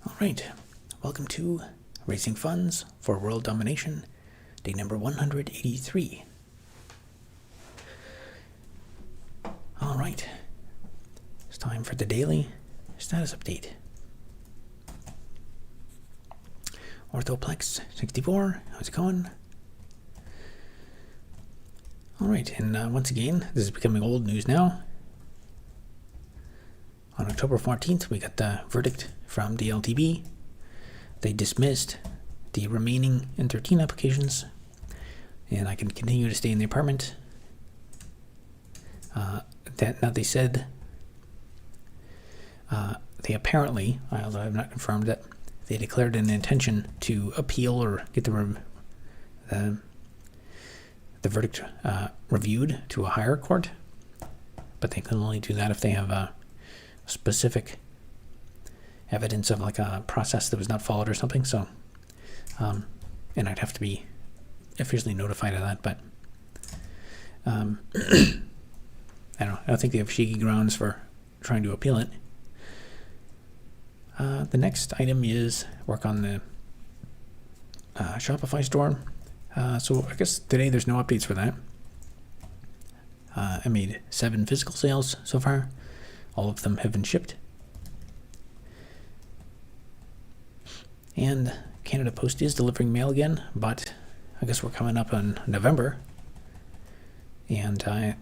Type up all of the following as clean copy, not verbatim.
Alright, welcome to Raising Funds for World Domination, day number 183. Alright, it's time for the daily status update. Orthoplex 64, how's it going? Alright, and once again, this is becoming old news now. On October 14th, we got the verdict from the LTB. They dismissed the remaining N13 applications, and I can continue to stay in the apartment. Now they said, they apparently, although I have not confirmed that, they declared an intention to appeal or get the verdict reviewed to a higher court, but they can only do that if they have specific evidence of like a process that was not followed or something. So, and I'd have to be officially notified of that, but I don't know. I don't think they have shaky grounds for trying to appeal it. The next item is work on the Shopify Store. So I guess today there's no updates for that. I made 7 physical sales so far. All of them have been shipped. And Canada Post is delivering mail again, but I guess we're coming up on November. And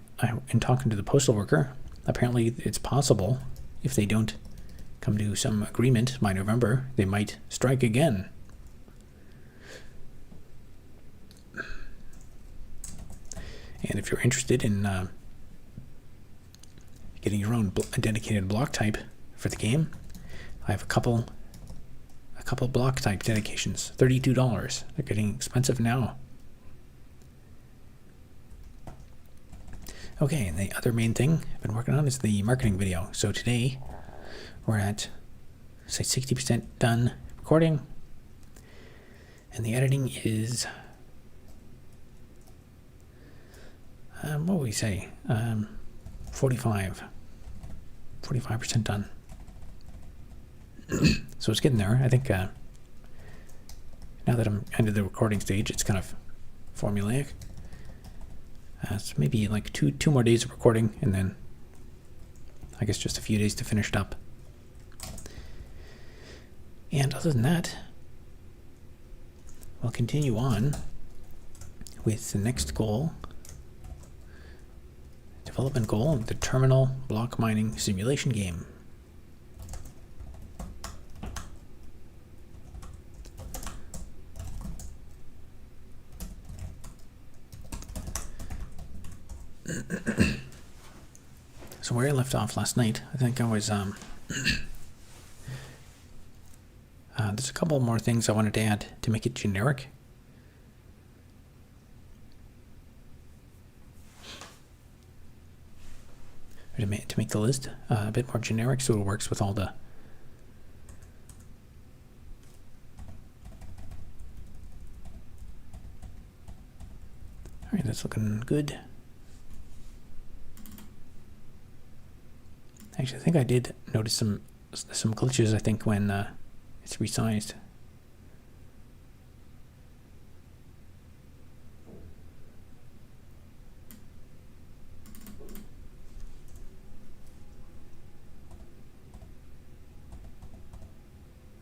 in talking to the postal worker, apparently it's possible if they don't come to some agreement by November, they might strike again. And if you're interested in getting your own dedicated block type for the game, I have a couple block type dedications, $32. They're getting expensive now. Okay, and the other main thing I've been working on is the marketing video. So today we're at, say, 60% done recording, and the editing is, what would we say, 45% done. So it's getting there. I think now that I'm into the recording stage, it's kind of formulaic. It's maybe like two more days of recording, and then I guess just a few days to finish it up. And other than that, we'll continue on with the next goal, development goal, the terminal block mining simulation game. So where I left off last night, I think I was, there's a couple more things I wanted to add to make it generic. Or to make the list a bit more generic so it works with all the Alright, that's looking good. Actually, I think I did notice some glitches, I think, when it's resized.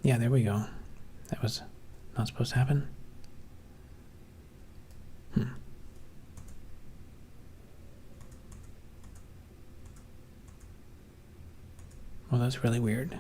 Yeah, there we go. That was not supposed to happen. Well, that's really weird.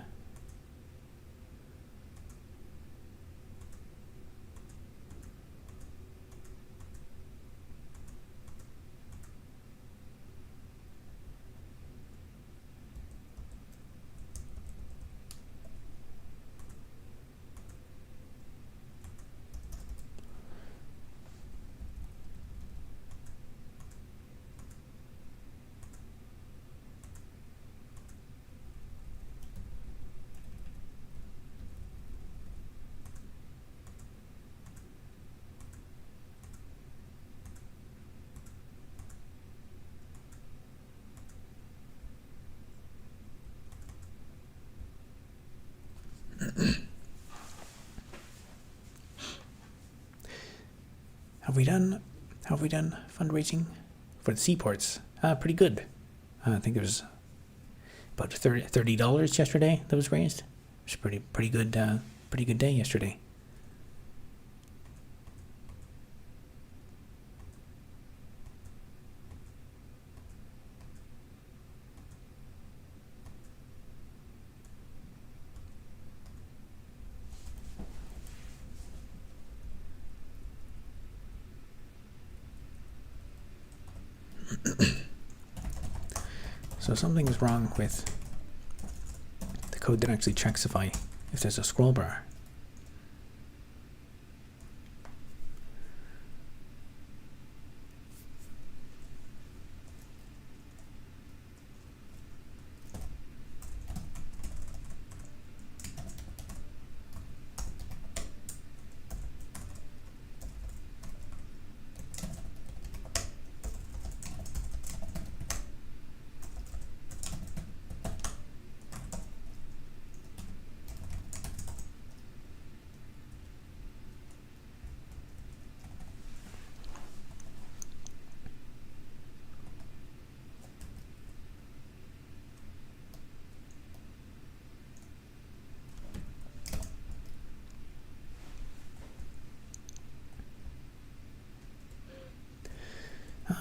Have we done fundraising for the seaports? Pretty good. I think it was about $30 yesterday that was raised. It was pretty good day yesterday. So something's wrong with the code that actually checks if there's a scroll bar.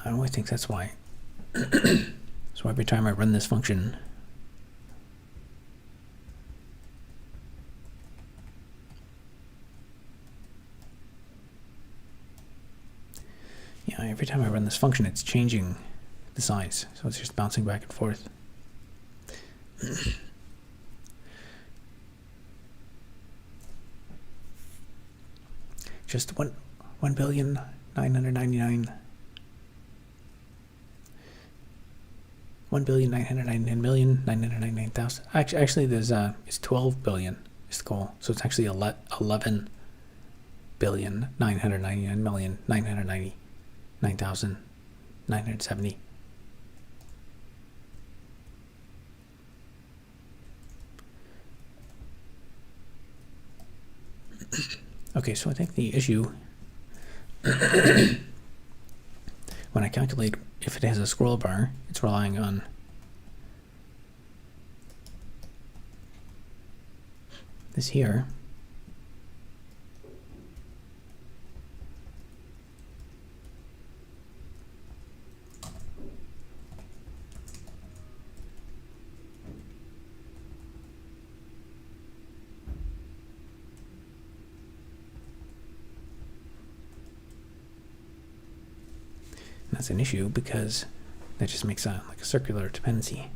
I always think that's why. So every time I run this function, it's changing the size. So it's just bouncing back and forth. Just 1,999,999,000. Actually, there's it's 12 billion is the goal. So it's actually 11,999,999,970. Okay, so I think the issue when I calculate if it has a scroll bar, it's relying on this here. That's an issue because that just makes a circular dependency.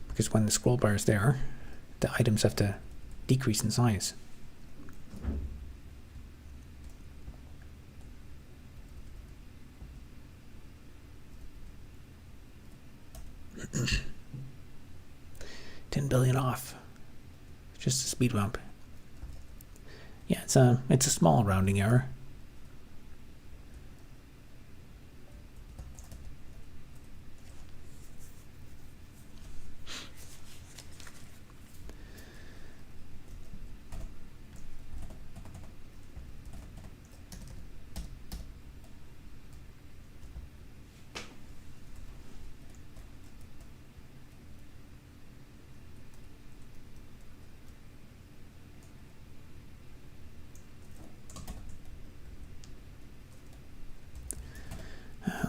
Because when the scroll bar is there, the items have to decrease in size. $10 billion off. Just a speed bump. Yeah, it's a small rounding error.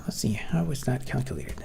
Let's see, how was that calculated?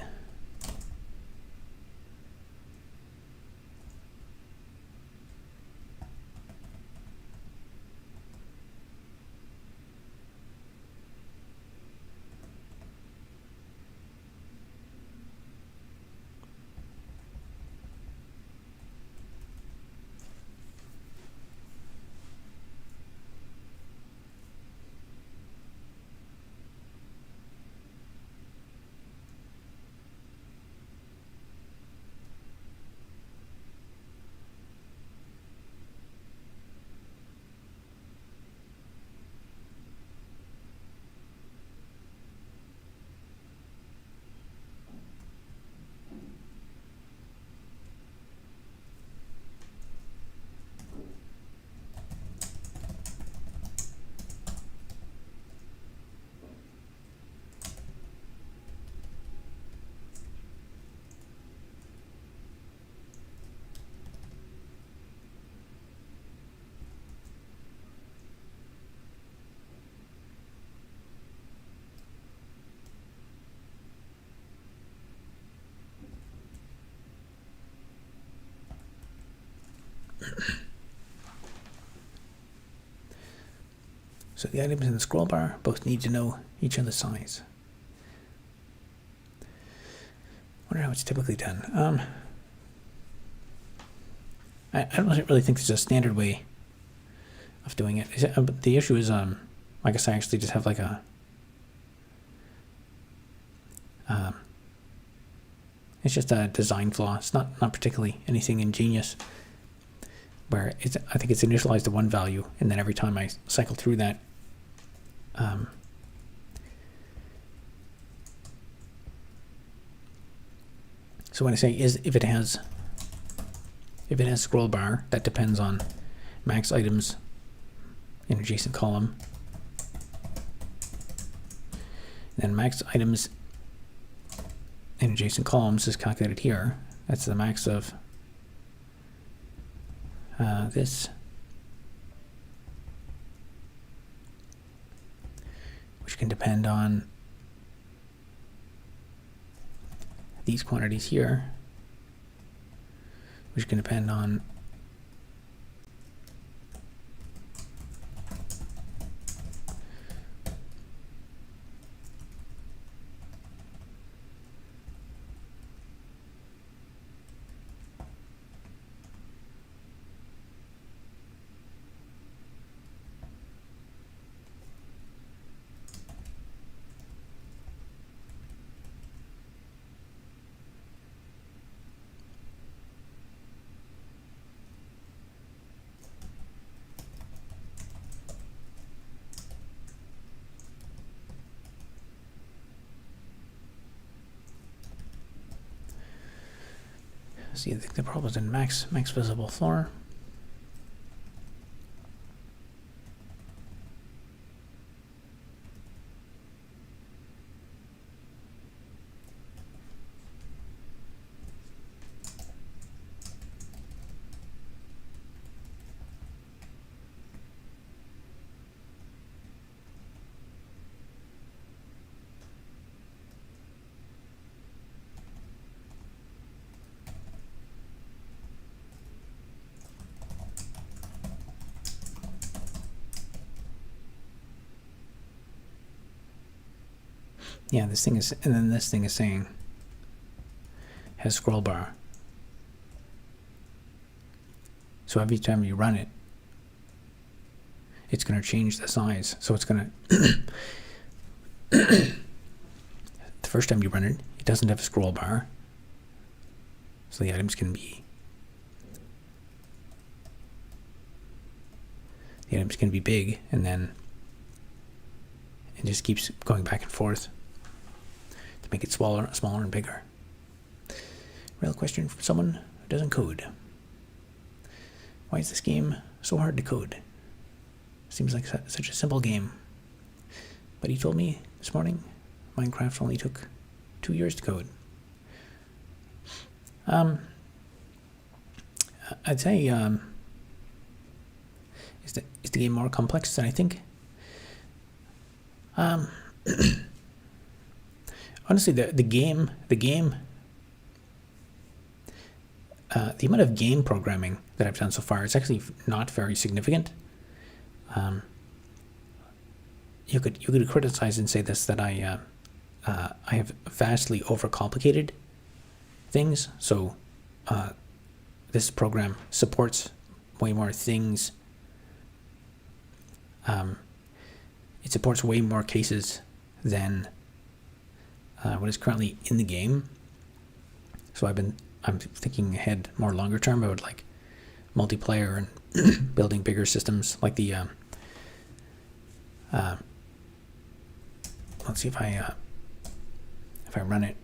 So the items in the scroll bar both need to know each other's size. Wonder how it's typically done. I don't really think there's a standard way of doing it. The issue is, I guess I actually just have like a it's just a design flaw. It's not particularly anything ingenious. Where I think it's initialized to one value, and then every time I cycle through that, so when I say if it has scroll bar, that depends on max items in adjacent column. Then max items in adjacent columns is calculated here. That's the max of this, which can depend on these quantities here, which can depend on see, I think the problem is in max visible floor. Yeah, this thing is, and then this thing is saying has scroll bar. So every time you run it, it's going to change the size. So it's going to, the first time you run it, it doesn't have a scroll bar. So the items can be, big, and then it just keeps going back and forth to make it smaller and bigger. Real question from someone who doesn't code. Why is this game so hard to code? Seems like such a simple game. But he told me this morning Minecraft only took 2 years to code. I'd say is the game more complex than I think? Honestly, the amount of game programming that I've done so far is actually not very significant. You could criticize and say this, that I have vastly overcomplicated things. So this program supports way more things. It supports way more cases than what is currently in the game. So I'm thinking ahead more longer term about like multiplayer and building bigger systems like the let's see if I run it.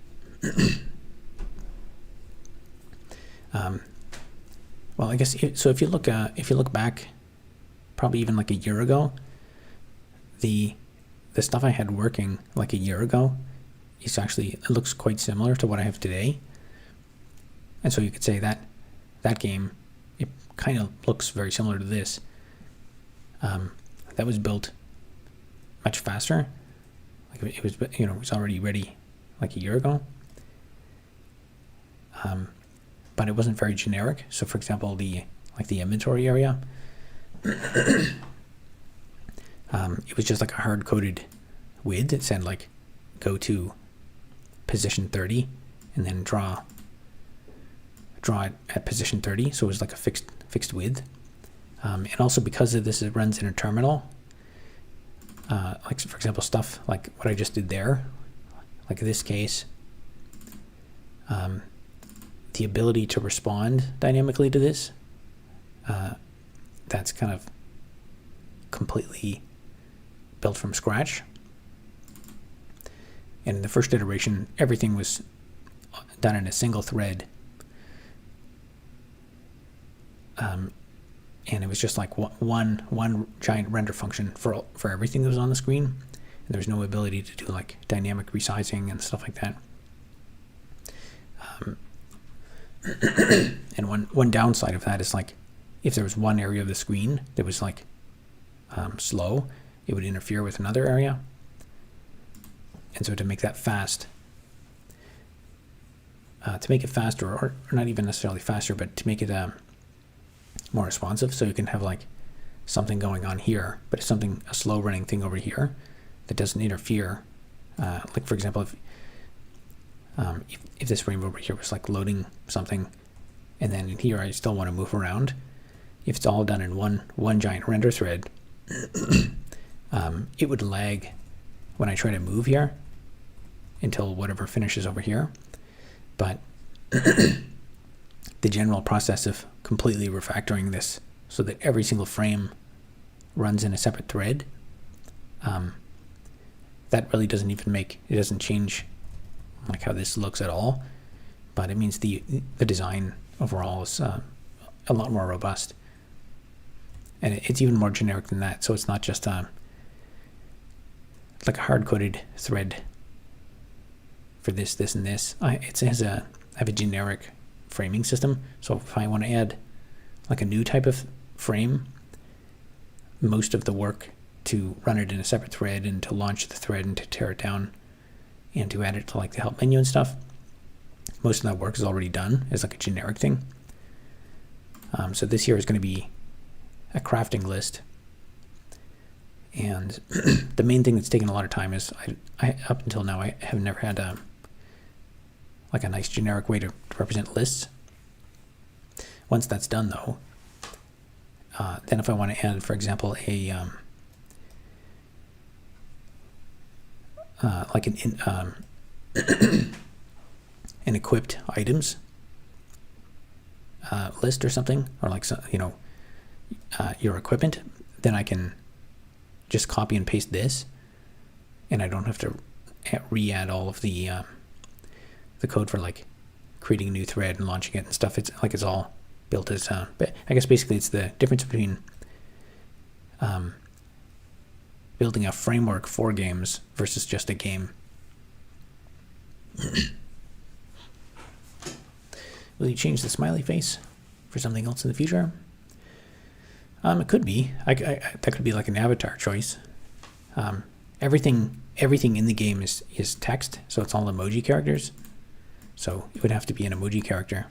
Well, I guess so. If you look back, probably even like a year ago, the stuff I had working like a year ago is actually, it looks quite similar to what I have today. And so you could say that game, it kind of looks very similar to this. That was built much faster. Like it was, it was already ready like a year ago. But it wasn't very generic. So for example, the like the inventory area. It was just like a hard-coded width. It said like go to position 30 and then draw it at position 30. So it was like a fixed width. And also because of this, it runs in a terminal. Like for example, stuff like what I just did there, like in this case, the ability to respond dynamically to this, that's kind of completely built from scratch. And in the first iteration, everything was done in a single thread. And it was just like one giant render function for everything that was on the screen. And there's no ability to do like dynamic resizing and stuff like that. And one downside of that is like if there was one area of the screen that was like slow, it would interfere with another area. And so to make that fast, to make it faster, or not even necessarily faster, but to make it more responsive, so you can have like something going on here, but it's a slow running thing over here that doesn't interfere. Like for example, if this frame over here was like loading something, and then in here I still want to move around, if it's all done in one giant render thread, it would lag when I try to move here until whatever finishes over here. But the general process of completely refactoring this so that every single frame runs in a separate thread, that really doesn't change like how this looks at all, but it means the design overall is a lot more robust, and it's even more generic than that. So it's not just like a hard-coded thread for this, and this. I have a generic framing system. So if I want to add like a new type of frame, most of the work to run it in a separate thread and to launch the thread and to tear it down and to add it to like the help menu and stuff, most of that work is already done as like a generic thing. So this here is going to be a crafting list. And the main thing that's taken a lot of time is I up until now I have never had a nice generic way to represent lists. Once that's done though, then if I want to add, for example, like an equipped items list or something, or like your equipment, then I can just copy and paste this, and I don't have to re-add all of the code for like creating a new thread and launching it and stuff. It's all built as but I guess basically it's the difference between building a framework for games versus just a game. Will you change the smiley face for something else in the future? It could be. That could be like an avatar choice. Everything in the game is text, so it's all emoji characters. So it would have to be an emoji character.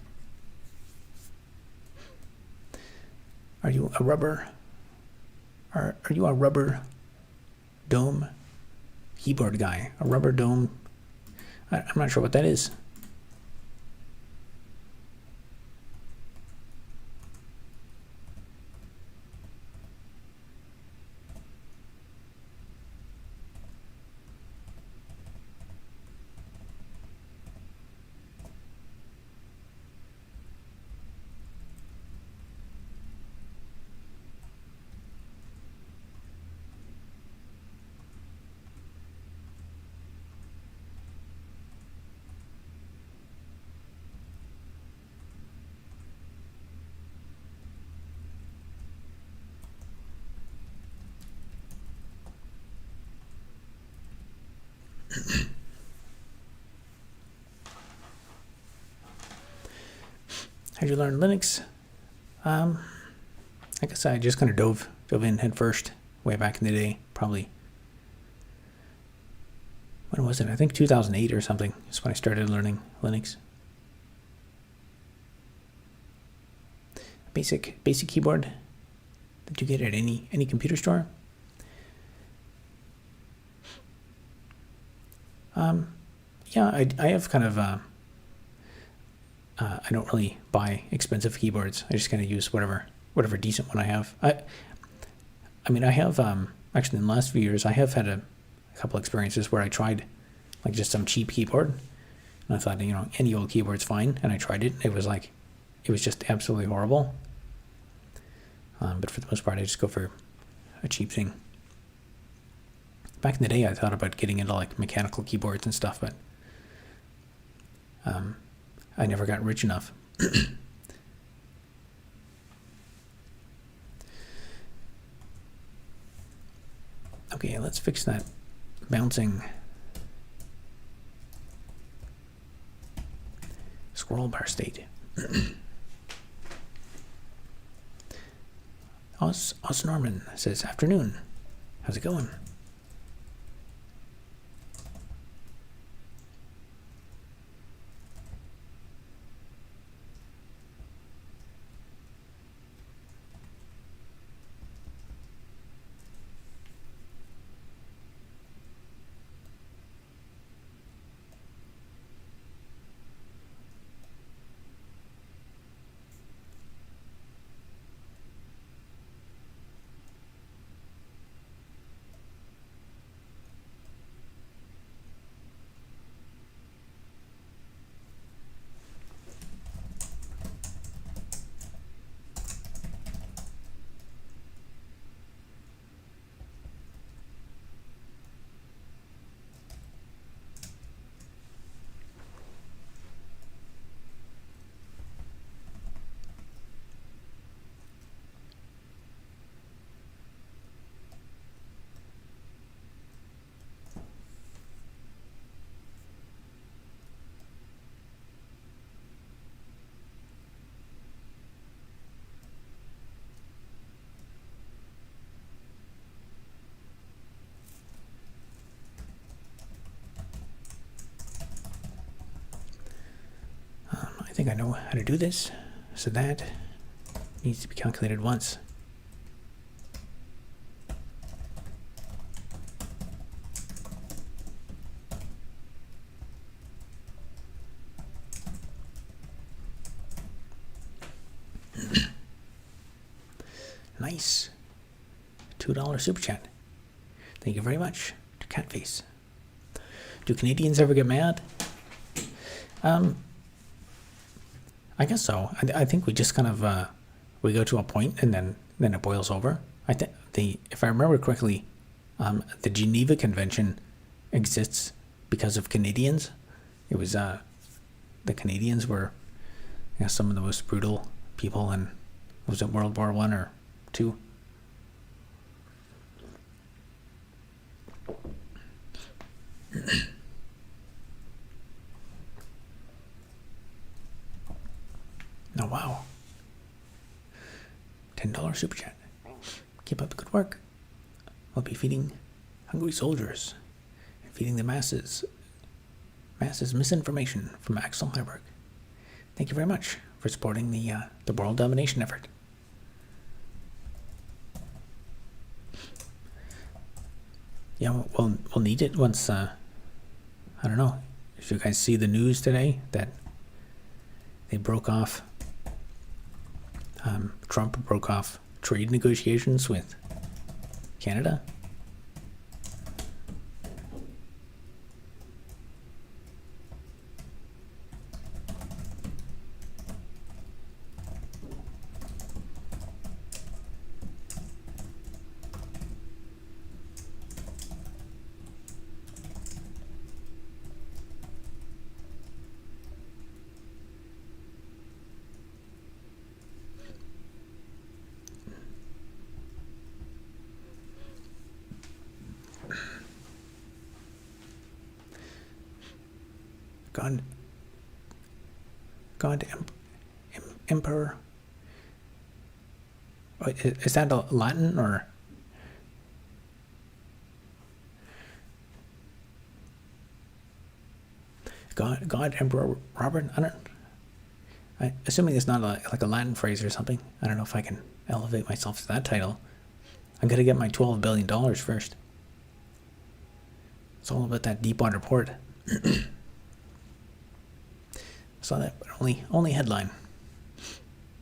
Are you a rubber? Are you a rubber dome keyboard guy? A rubber dome? I'm not sure what that is. How'd you learn Linux? I guess I just kind of dove in head first way back in the day. Probably, when was it? I think 2008 or something is when I started learning Linux. basic keyboard that you get at any computer store. Yeah, I have kind of I don't really buy expensive keyboards. I just kind of use whatever decent one I have. I mean, I have actually in the last few years I have had a couple experiences where I tried like just some cheap keyboard, and I thought, any old keyboard's fine, and I tried it. It was just absolutely horrible. But for the most part, I just go for a cheap thing. Back in the day, I thought about getting into like mechanical keyboards and stuff, but I never got rich enough. Okay, let's fix that bouncing scroll bar state. Os Norman says, afternoon. How's it going? I think I know how to do this. So that needs to be calculated once. Nice. $2 super chat. Thank you very much to Catface. Do Canadians ever get mad? I guess so. I think we just kind of we go to a point and then it boils over. I think if I remember correctly, the Geneva Convention exists because of Canadians. It was the Canadians were, some of the most brutal people in, was it World War I or II? Oh, wow. $10 super chat. Keep up the good work. I'll be feeding hungry soldiers and feeding the masses misinformation from Axel Heiberg. Thank you very much for supporting the world domination effort. Yeah, we'll need it once, I don't know if you guys see the news today that they broke off, Trump broke off trade negotiations with Canada. God, Emperor. Is that Latin or? God, Emperor Robert. Assuming it's not like a Latin phrase or something. I don't know if I can elevate myself to that title. I gotta get my $12 billion first. It's all about that deep water port. Saw that, but only headline.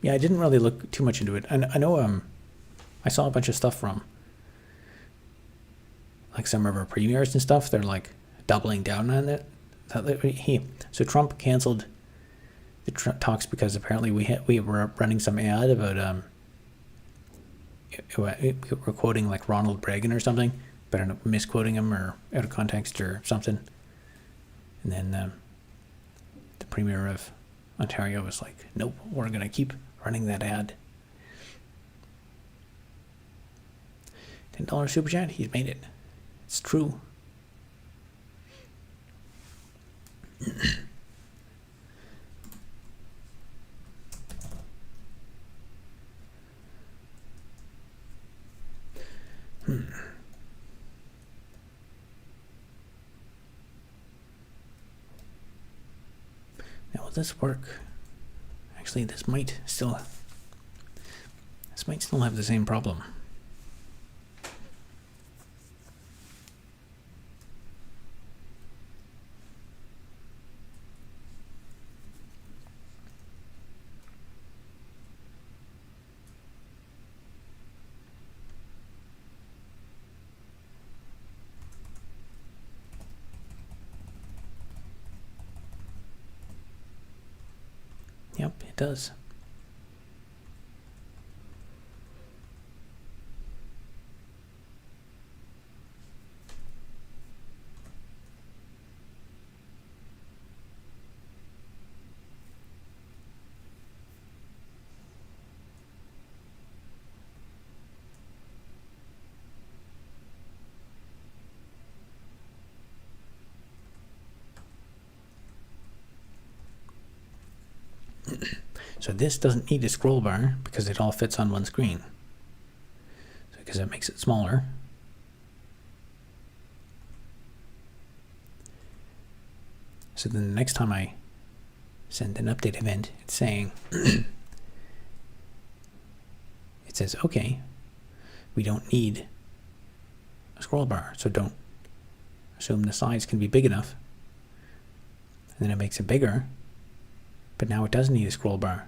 Yeah, I didn't really look too much into it. And I know I saw a bunch of stuff from like some of our premiers and stuff. They're like doubling down on it. So Trump canceled the talks because apparently we were running some ad about we're quoting like Ronald Reagan or something, but I don't know, misquoting him or out of context or something. And then the Premier of Ontario was like, nope, we're going to keep running that ad. $10 super chat, he's made it. It's true. Now will this work? Actually, this might still have the same problem. Yep, it does. So this doesn't need a scroll bar because it all fits on one screen. So because it makes it smaller. So then the next time I send an update event, it's saying, it says, okay, we don't need a scroll bar. So don't assume the size can be big enough. And then it makes it bigger. But now it doesn't need a scroll bar.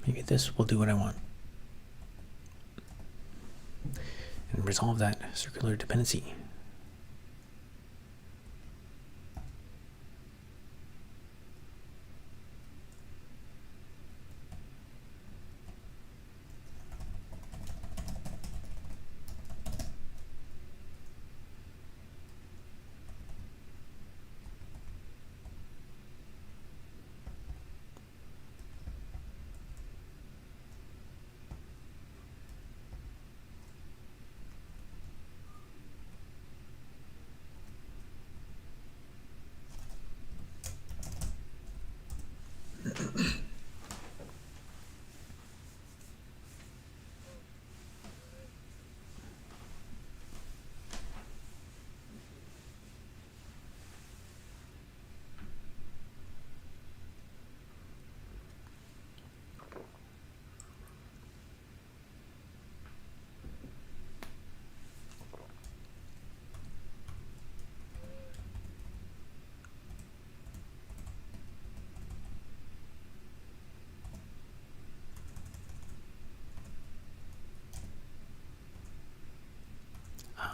Maybe this will do what I want. And resolve that circular dependency.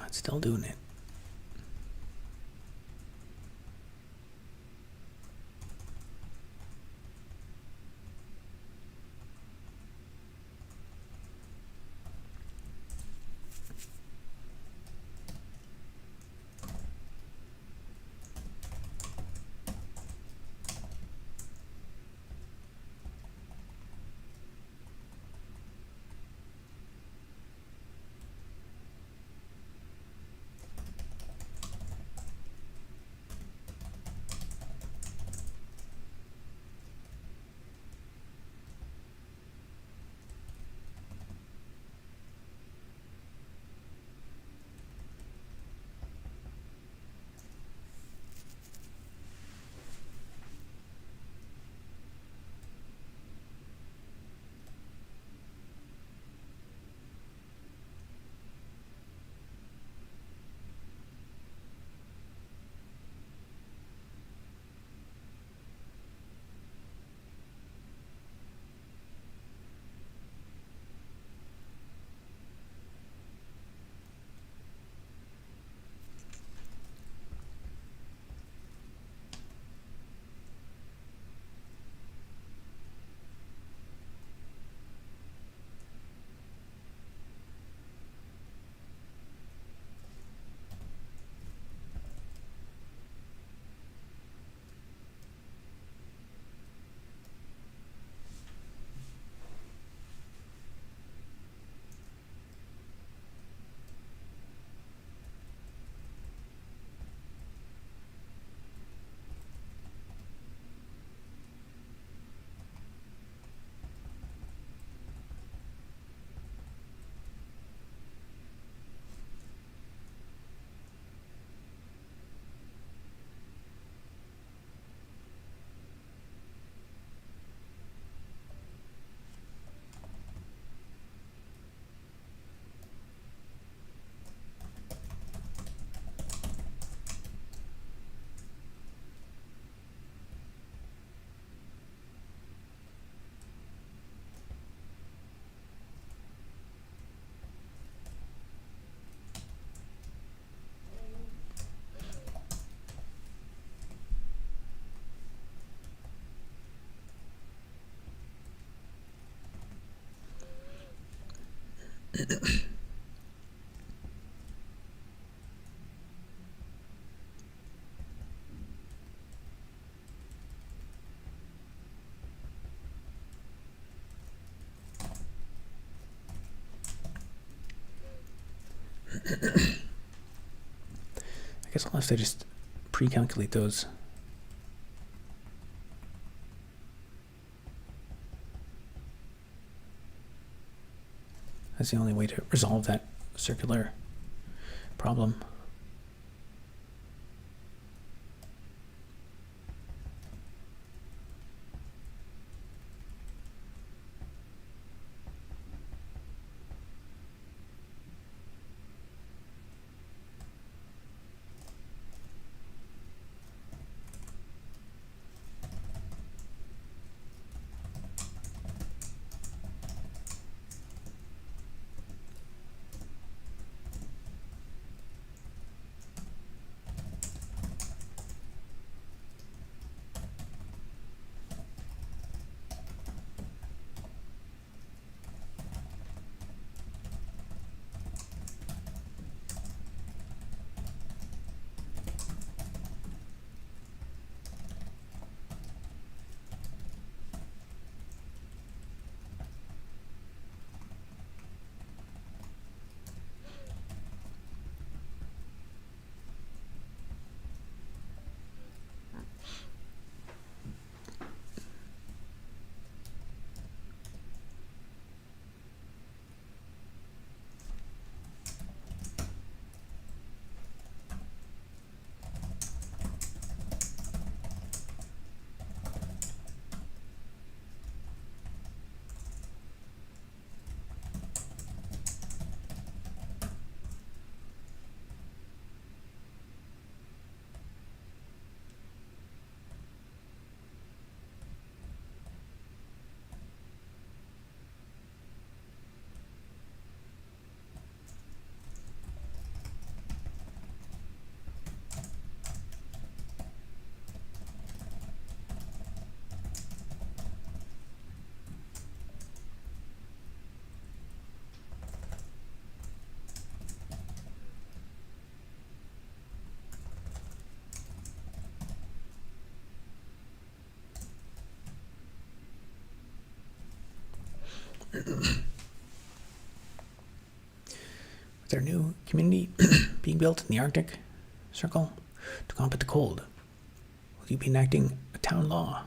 It's still doing it. I guess I'll have to just pre-calculate those. That's the only way to resolve that circular problem. With our new community being built in the Arctic Circle to combat the cold, will you be enacting a town law?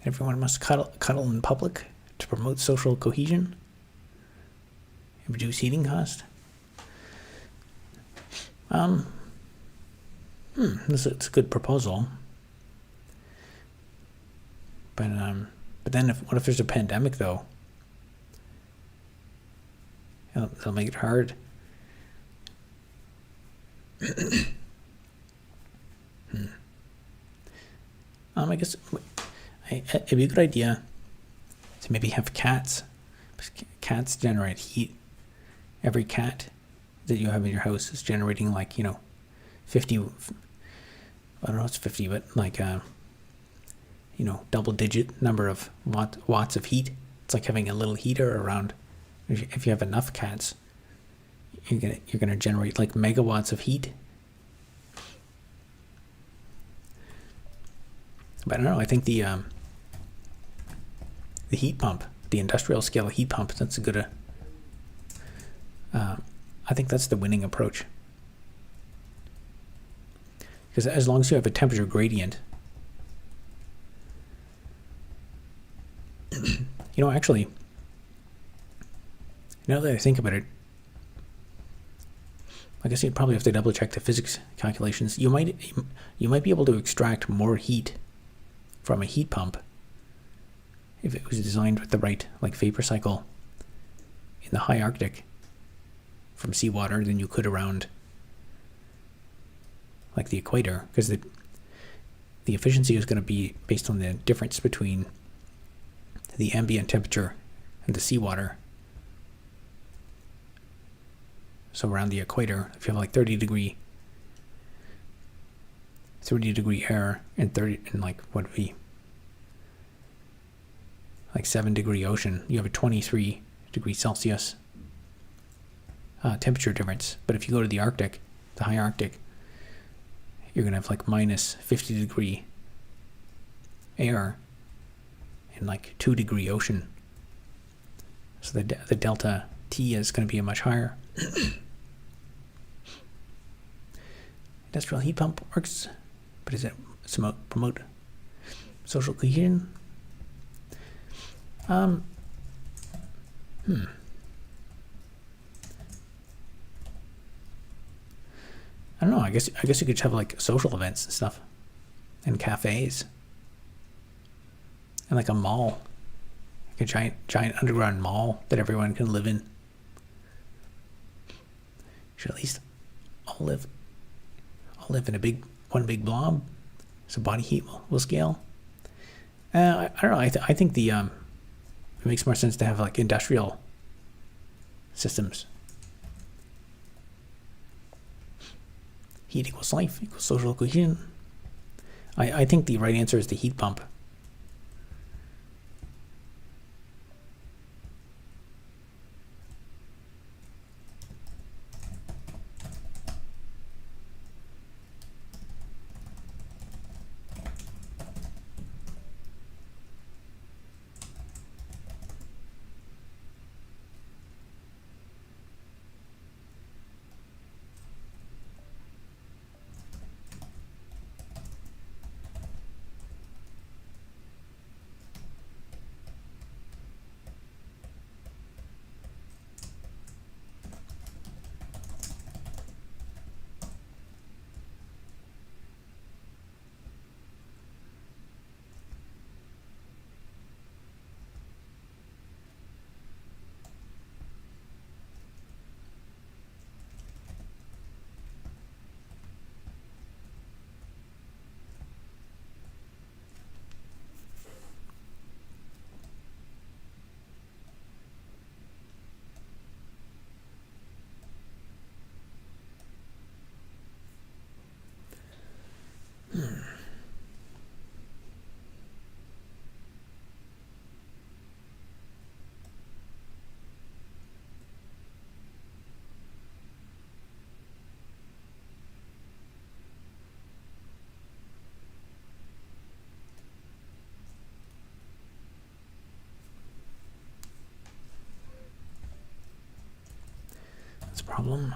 Everyone must cuddle in public to promote social cohesion and reduce heating costs. It's a good proposal, but then what if there's a pandemic though? It'll make it hard. I guess it'd be a good idea to maybe have cats. Cats generate heat. Every cat that you have in your house is generating 50. I don't know, it's 50, but double-digit number of watts of heat. It's like having a little heater around. If you have enough cats, you're gonna generate like megawatts of heat. But I don't know. I think the heat pump, the industrial scale heat pump, that's a good. I think that's the winning approach. Because as long as you have a temperature gradient, actually, now that I think about it, I guess you'd probably have to double check the physics calculations. You might be able to extract more heat from a heat pump if it was designed with the right vapor cycle in the high Arctic from seawater than you could around the equator, because the efficiency is going to be based on the difference between the ambient temperature and the seawater. So around the equator, if you have 30 degree air and what would be 7 degree ocean, you have a 23 degree Celsius temperature difference. But if you go to the Arctic, the high Arctic, you're gonna have minus 50 degree air and 2 degree ocean. So the delta T is going to be much higher. Industrial heat pump works, but does it promote social cohesion? I don't know. I guess you could have social events and stuff, and cafes, and a mall, a giant underground mall that everyone can live in. Should at least all live in one big blob, so body heat will scale. I don't know. I think it makes more sense to have industrial systems. Heat equals life equals social cohesion. I think the right answer is the heat pump. problem.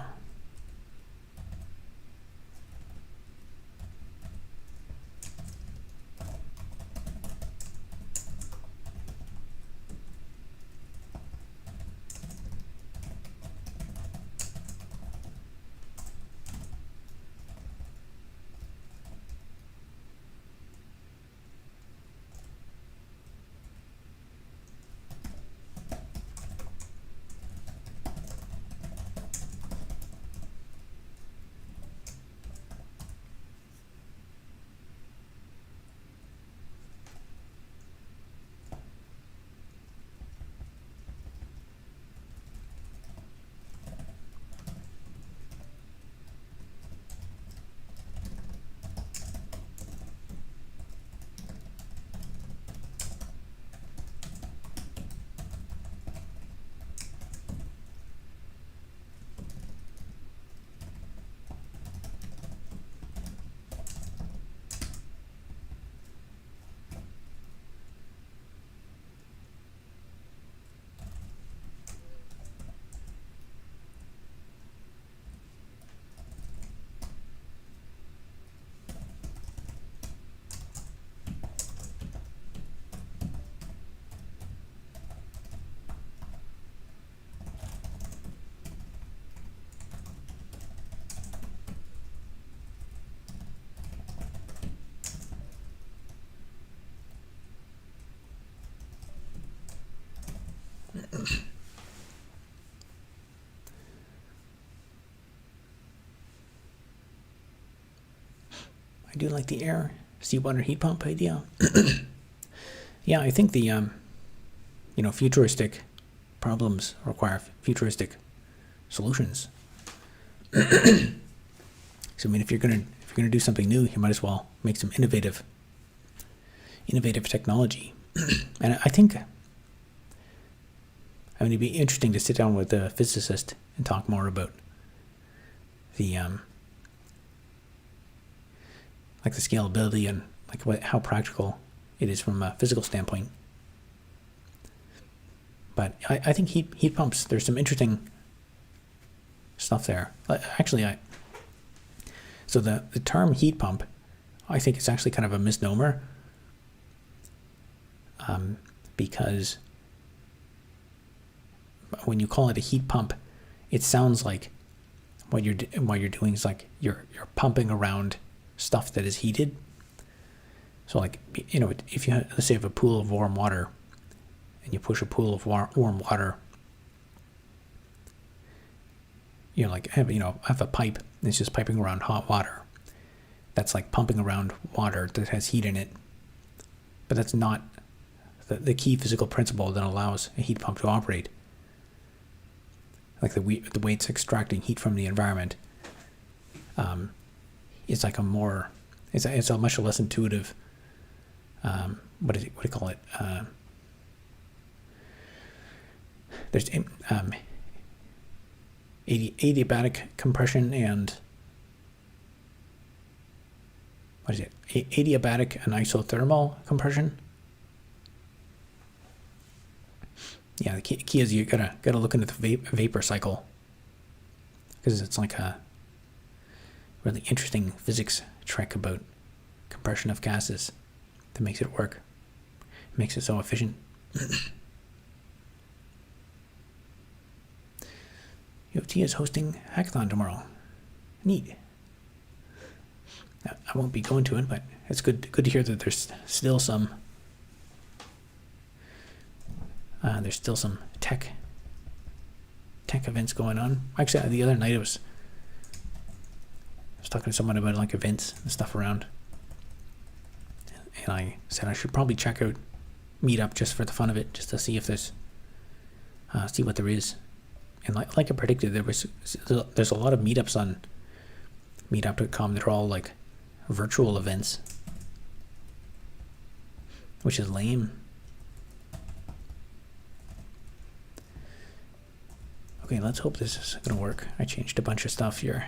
I do like the air seawater heat pump idea. Yeah, I think the futuristic problems require futuristic solutions. So I mean, if you're gonna do something new, you might as well make some innovative technology. And I think, it'd be interesting to sit down with a physicist and talk more about the like the scalability and like how practical it is from a physical standpoint. But I think heat pumps, there's some interesting stuff there. Actually, so the term heat pump, I think it's actually kind of a misnomer, because when you call it a heat pump, it sounds like what you're doing is like you're pumping around stuff that is heated. So like, if you let's say you have a pool of warm water and you push a pool of warm water, have a pipe and it's just piping around hot water. That's like pumping around water that has heat in it. But that's not the key physical principle that allows a heat pump to operate. Like the way it's extracting heat from the environment, it's like it's a much less intuitive, what do you call it? There's adiabatic compression and what is it? Adiabatic and isothermal compression. Yeah, the key is you gotta look into the vapor cycle, because it's like a really interesting physics trick about compression of gases that makes it work. It makes it so efficient. U of T is hosting hackathon tomorrow. Neat. I won't be going to it, but it's good to hear that there's still some tech events going on. Actually, the other night I was talking to someone about like events and stuff around, and I said I should probably check out Meetup just for the fun of it, just to see if there's see what there is. And like I predicted, there's a lot of meetups on meetup.com that are all like virtual events, which is lame. Okay, let's hope this is gonna work. I changed a bunch of stuff here.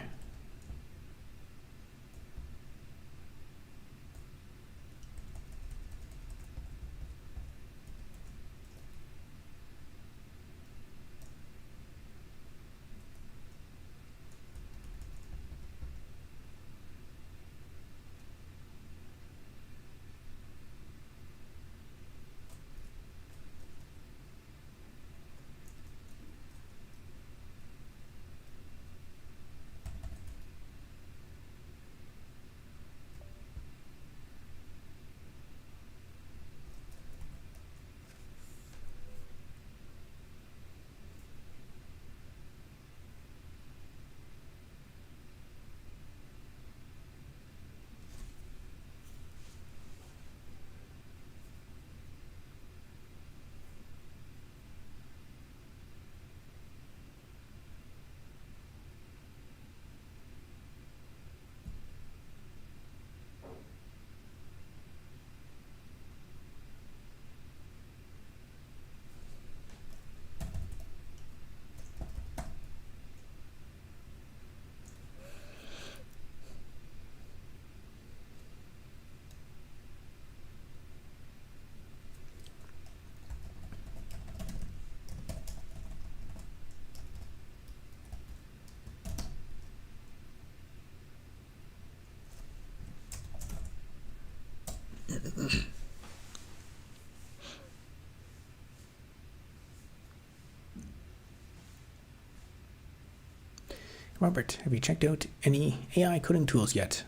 Robert, have you checked out any AI coding tools yet?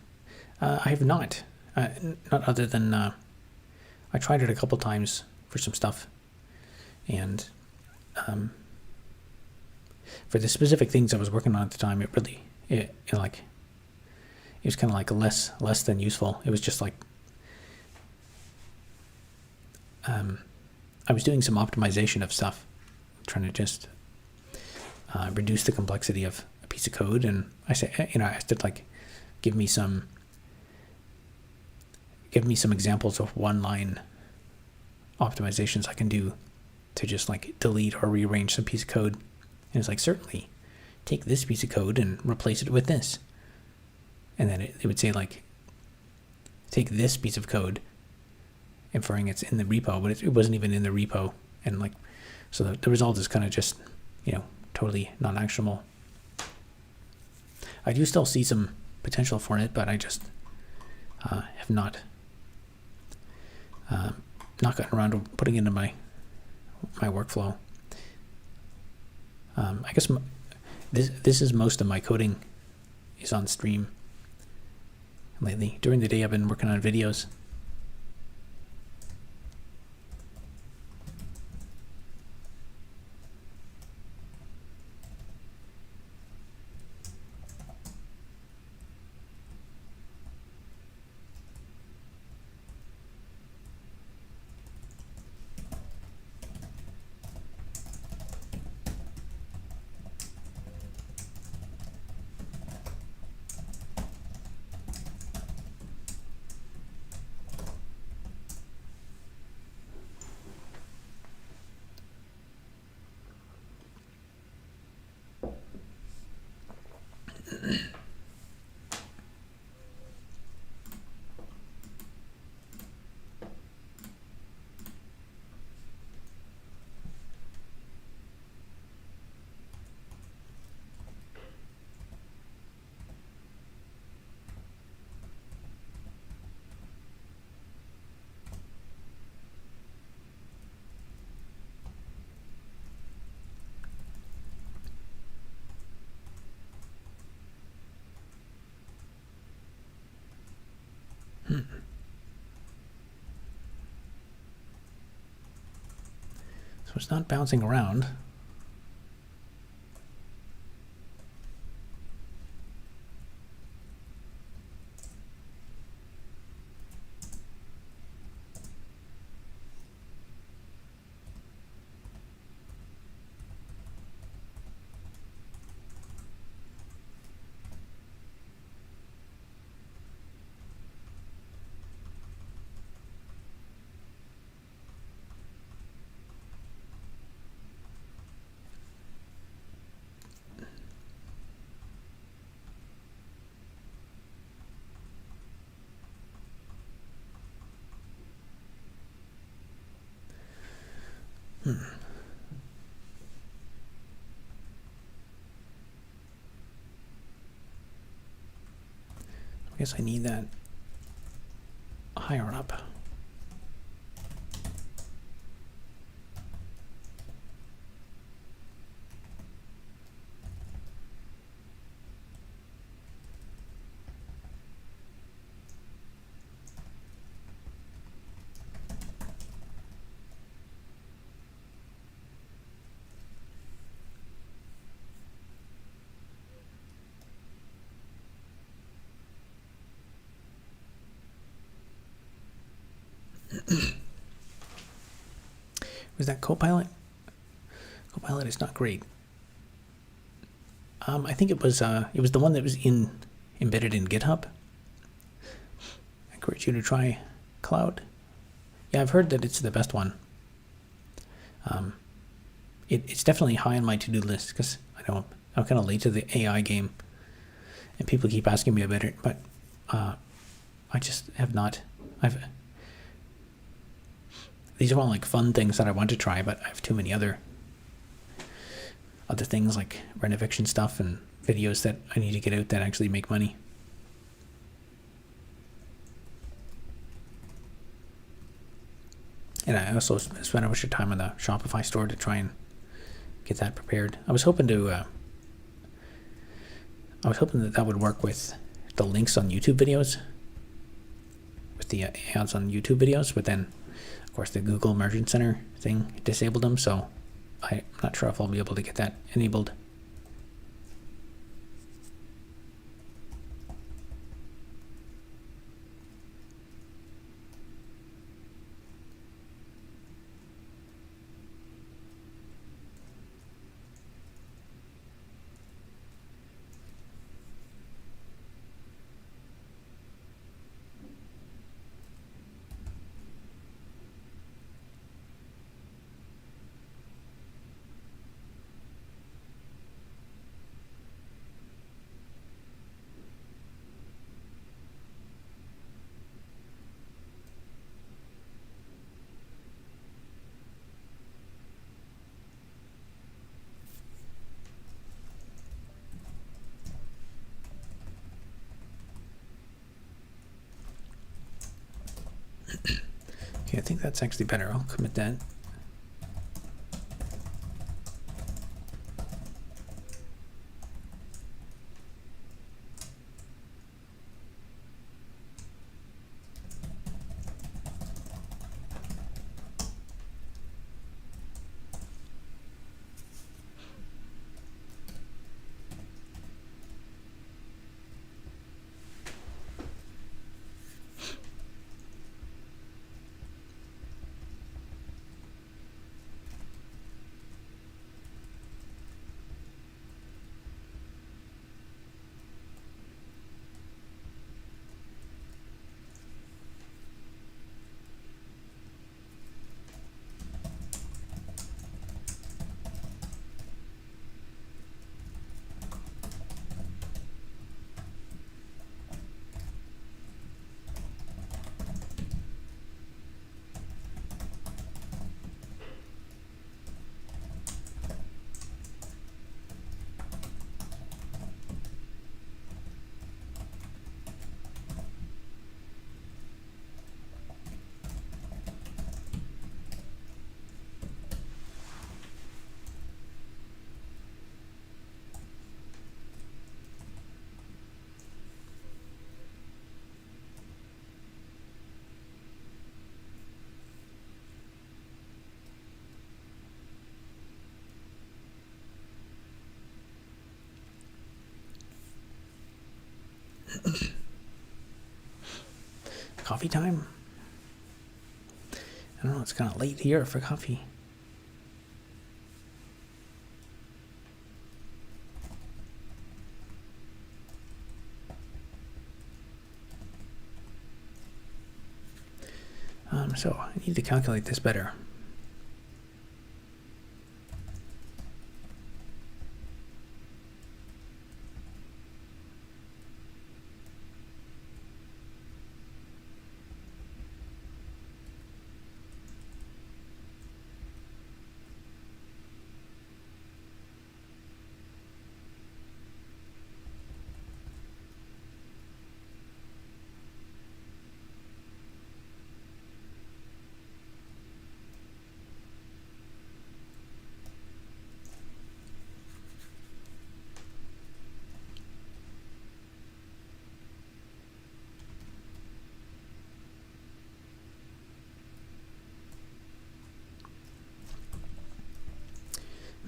I have not. Not other than I tried it a couple times for some stuff, and for the specific things I was working on at the time, it was kind of like less than useful. It was just like I was doing some optimization of stuff, trying to just reduce the complexity of a piece of code, and I asked it like, give me some examples of one-line optimizations I can do to just like delete or rearrange some piece of code. And it's like, certainly, take this piece of code and replace it with this. And then it would say like, take this piece of code, inferring it's in the repo, but it wasn't even in the repo. And like, so the result is kind of just, totally non-actionable. I do still see some potential for it, but I just have not gotten around to putting it into my workflow. I guess this is most of my coding is on stream lately. During the day, I've been working on videos. So it's not bouncing around. I guess I need that higher up. Was that Copilot? Copilot is not great. I think it was the one that was embedded in GitHub. I encourage you to try Cloud. Yeah, I've heard that it's the best one. It's definitely high on my to-do list because I know I'm kind of late to the AI game, and people keep asking me about it, but I just have not. These are all like fun things that I want to try, but I have too many other things like renovation stuff and videos that I need to get out that actually make money. And I also spent a bunch of time on the Shopify store to try and get that prepared. I was hoping that that would work with the links on YouTube videos, with the ads on YouTube videos, but then, of course, the Google Merchant Center thing disabled them, so I'm not sure if I'll be able to get that enabled. Okay, I think that's actually better. I'll commit that. Coffee time? I don't know, it's kind of late here for coffee. So I need to calculate this better.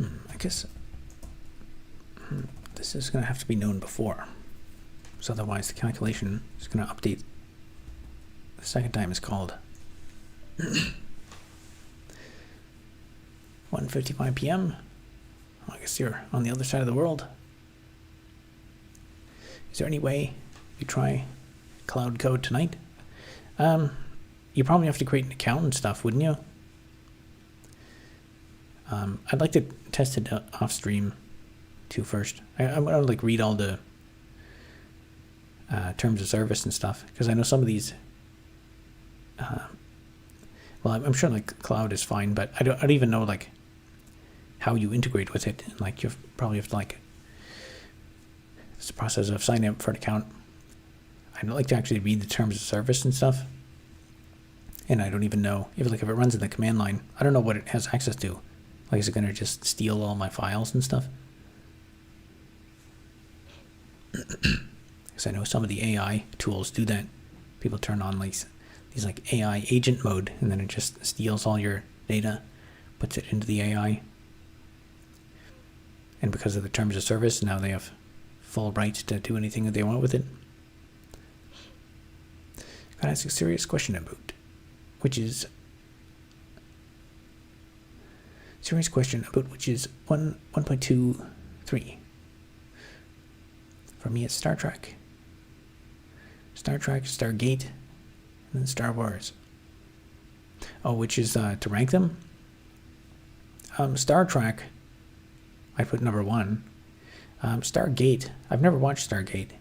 I guess this is going to have to be known before. So otherwise the calculation is going to update the second time it's called. 1:55 p.m. I guess you're on the other side of the world. Is there any way you try cloud code tonight? You probably have to create an account and stuff, wouldn't you? I'd like to test it off stream too first. I want to like read all the terms of service and stuff, because I know some of these. Well, I'm sure like cloud is fine, but I don't even know like how you integrate with it. Like you probably have to like it's the process of signing up for an account. I'd like to actually read the terms of service and stuff, and I don't even know if it runs in the command line. I don't know what it has access to. Like, is it going to just steal all my files and stuff? Because I know some of the AI tools do that. People turn on like these like AI agent mode, and then it just steals all your data, puts it into the AI. And because of the terms of service, now they have full rights to do anything that they want with it. Gotta ask a serious question about, which is 1.23. For me, it's Star Trek, Stargate, and then Star Wars. Oh, which is to rank them? Star Trek, I put number 1. Stargate, I've never watched Stargate.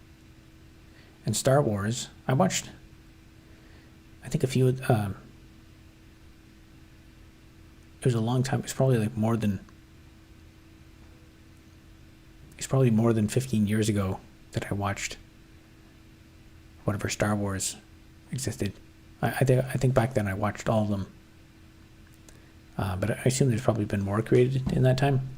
And Star Wars, I watched, I think a few, it was a long time, it's probably more than 15 years ago that I watched whatever Star Wars existed. I think back then I watched all of them. But I assume there's probably been more created in that time.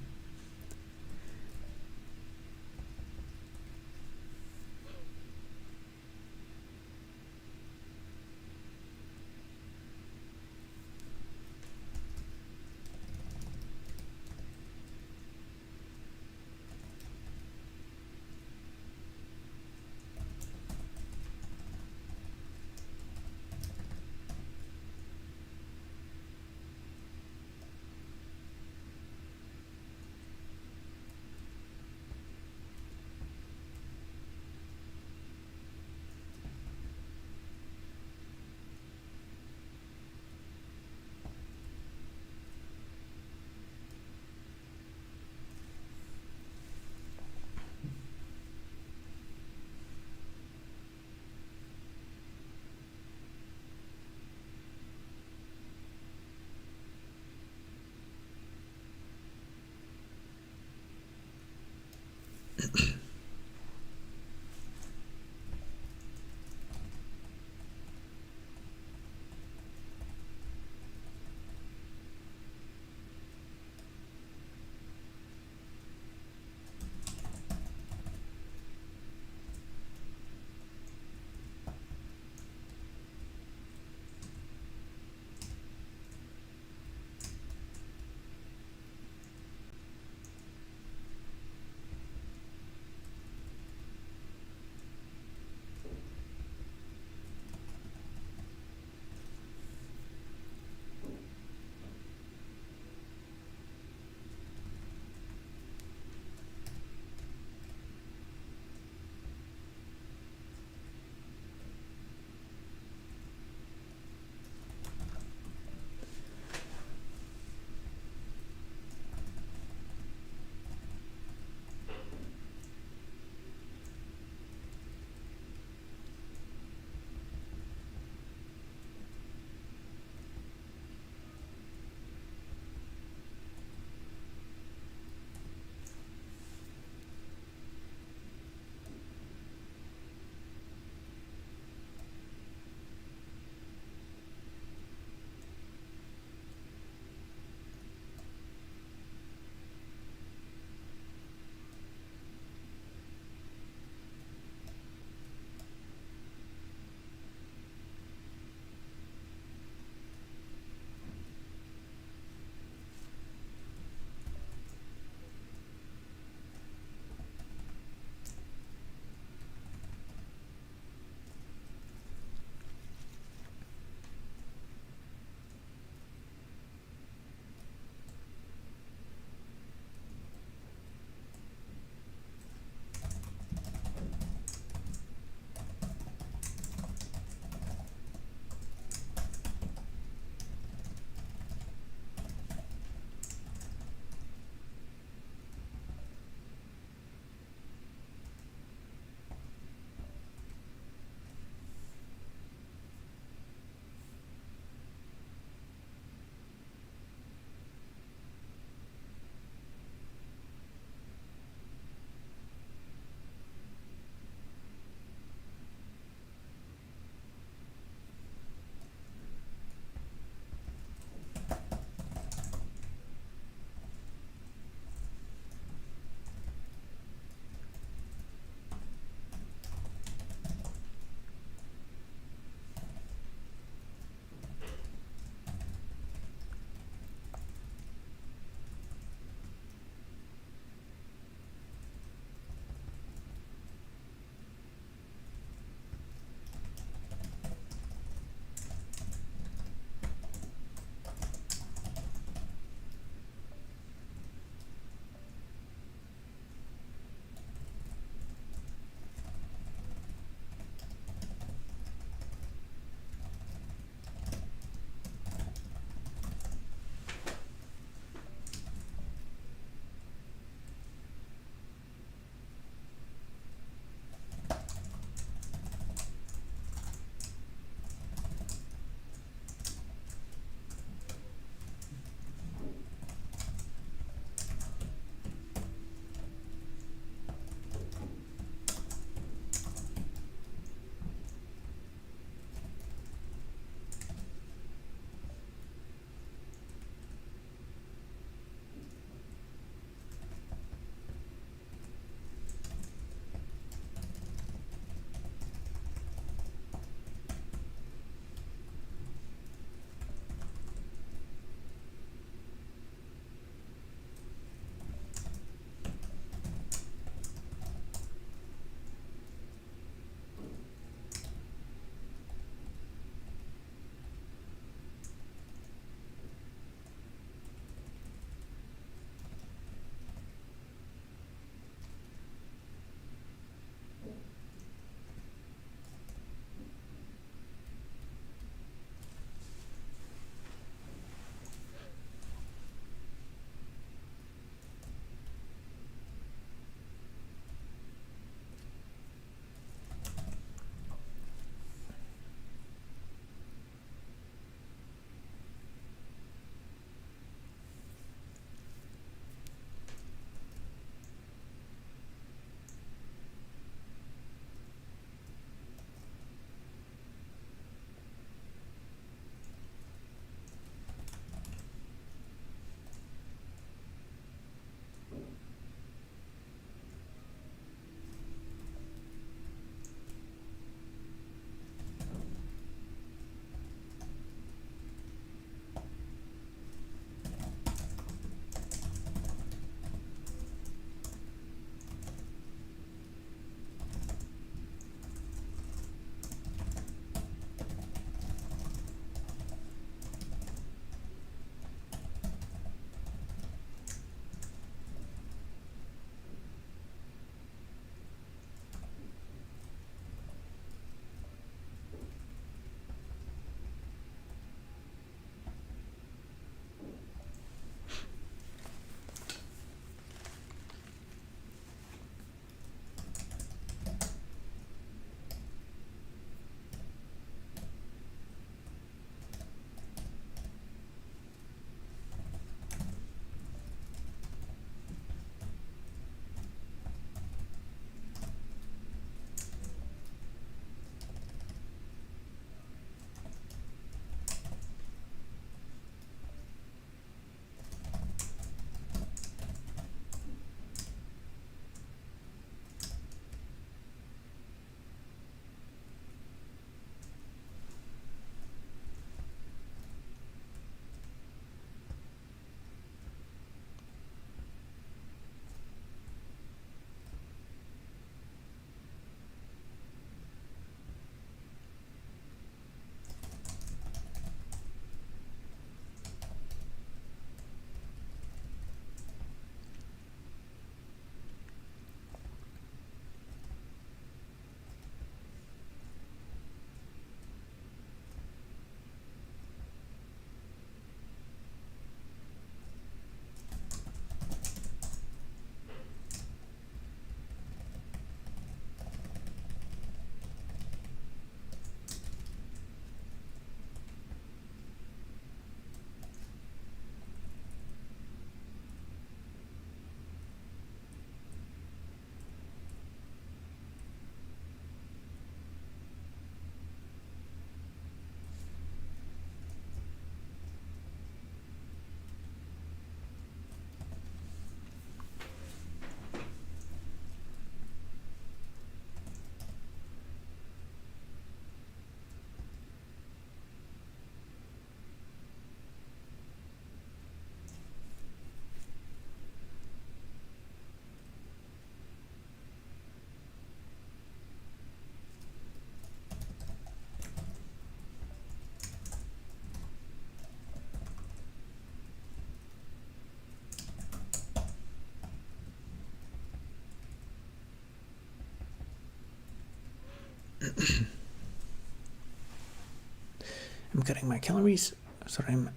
I'm cutting my calories so that I'm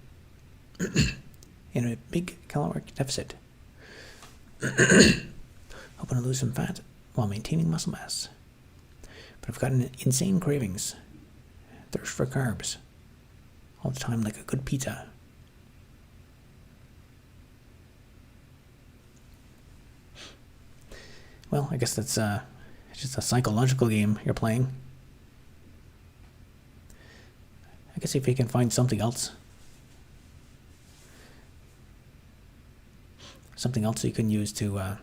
in a big caloric deficit. Hoping to lose some fat while maintaining muscle mass. But I've gotten insane cravings. Thirst for carbs. All the time, like a good pizza. Well, I guess that's just a psychological game you're playing. I guess if you can find something else. Something else you can use to, I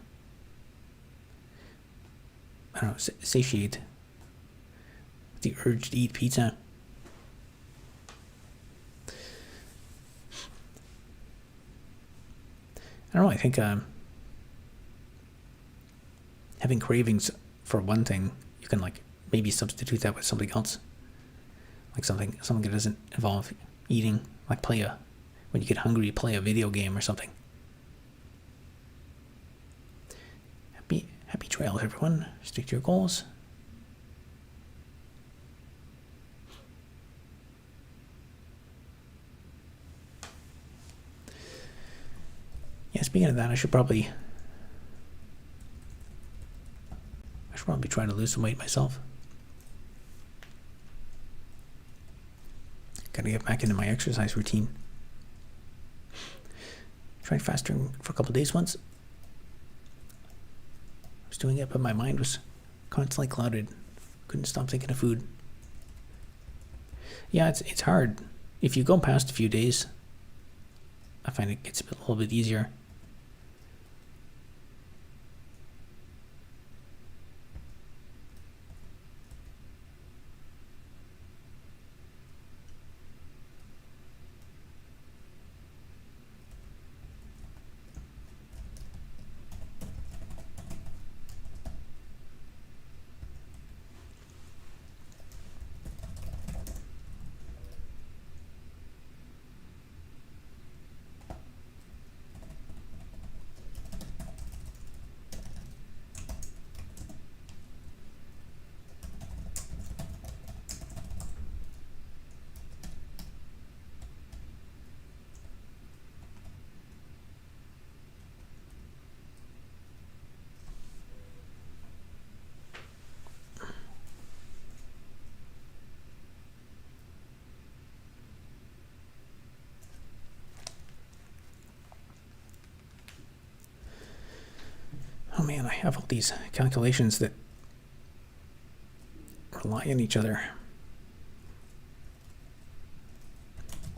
don't know, satiate the urge to eat pizza. I don't know, I think having cravings for one thing, you can like maybe substitute that with something else. Like something that doesn't involve eating, like when you get hungry, play a video game or something. Happy trails, everyone. Stick to your goals. Yeah, speaking of that, I should probably try to lose some weight myself. Gotta get back into my exercise routine. Tried fasting for a couple of days once. I was doing it, but my mind was constantly clouded. Couldn't stop thinking of food. Yeah, it's hard. If you go past a few days, I find it gets a little bit easier. Oh man, I have all these calculations that rely on each other.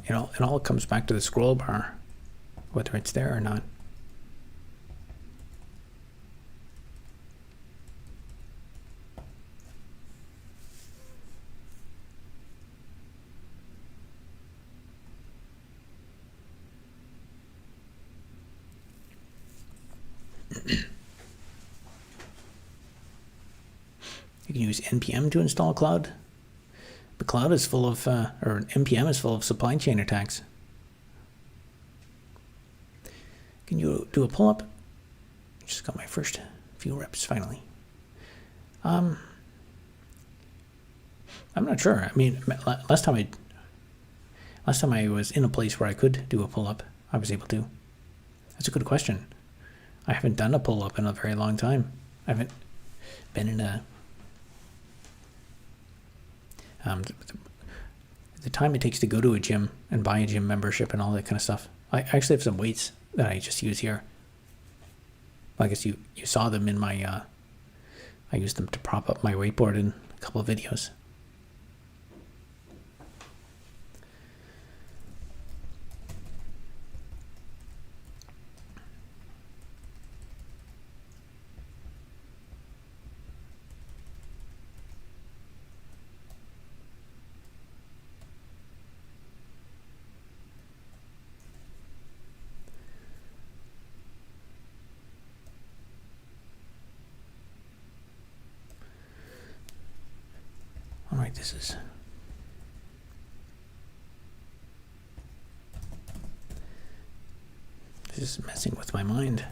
It all comes back to the scroll bar, whether it's there or not. You can use npm to install cloud. But cloud is full of, or npm is full of supply chain attacks. Can you do a pull-up? Just got my first few reps finally. I'm not sure. I mean, last time I was in a place where I could do a pull-up, I was able to. That's a good question. I haven't done a pull-up in a very long time. I haven't been in a the time it takes to go to a gym and buy a gym membership and all that kind of stuff. I actually have some weights that I just use here. I guess you saw them in my I used them to prop up my wakeboard in a couple of videos. All right, this is messing with my mind.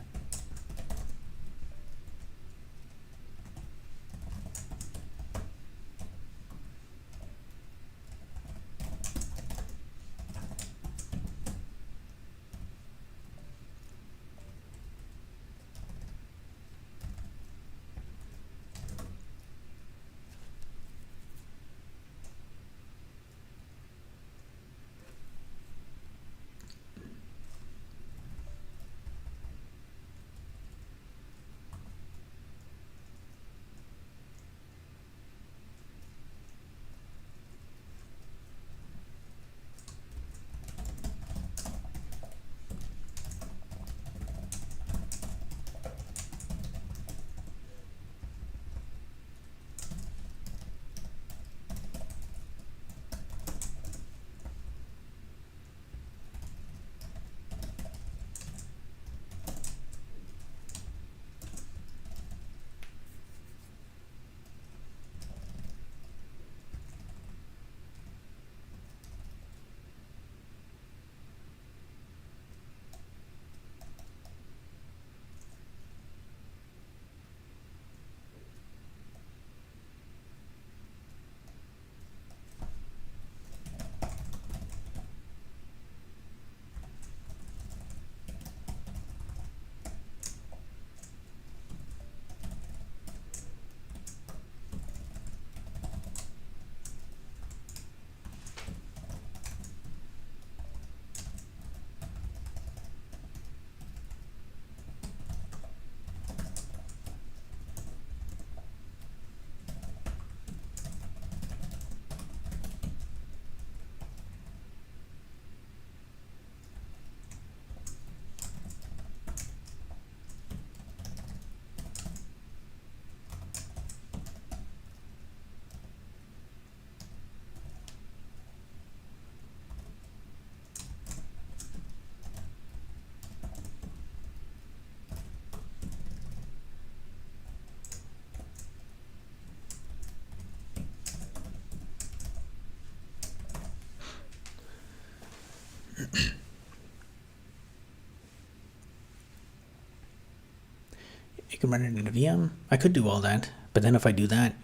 You can run it in a VM. I could do all that, but then if I do that,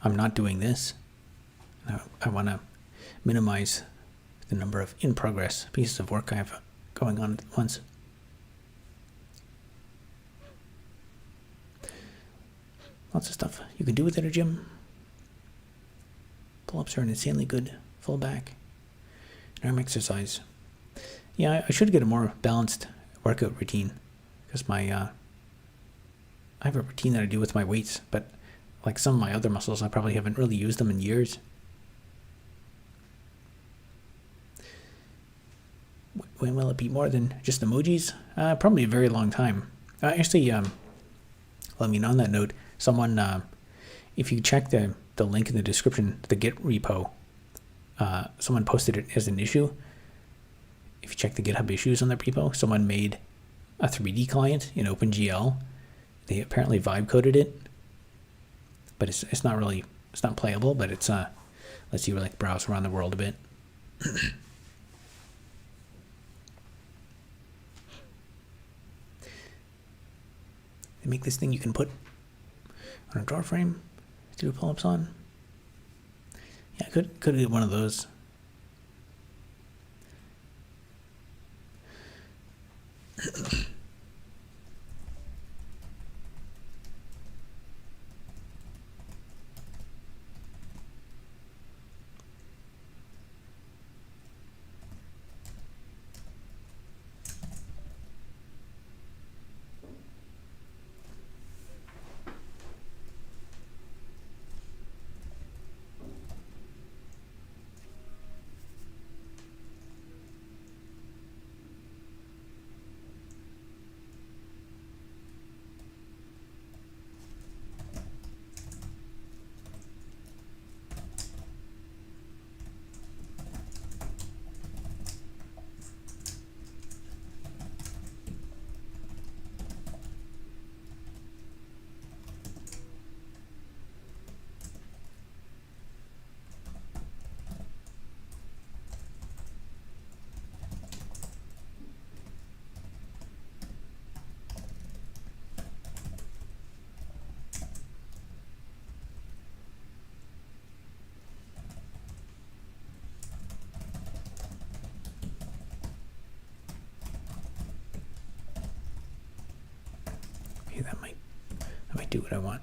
I'm not doing this. I want to minimize the number of in-progress pieces of work I have going on at once. Lots of stuff you can do with it at gym. Pull-ups are an insanely good full back. Arm exercise. Yeah, I should get a more balanced workout routine because I have a routine that I do with my weights, but like some of my other muscles, I probably haven't really used them in years. When will it be more than just emojis? Probably a very long time. Actually, let me know on that note. Someone, if you check the link in the description, the Git repo, someone posted it as an issue. If you check the GitHub issues on the repo, someone made a 3D client in OpenGL. They apparently vibe coded it, but it's not playable, but it's lets you like browse around the world a bit. They make this thing you can put on a door frame to do pull-ups on. Yeah, I could get one of those. Okay, that might do what I want.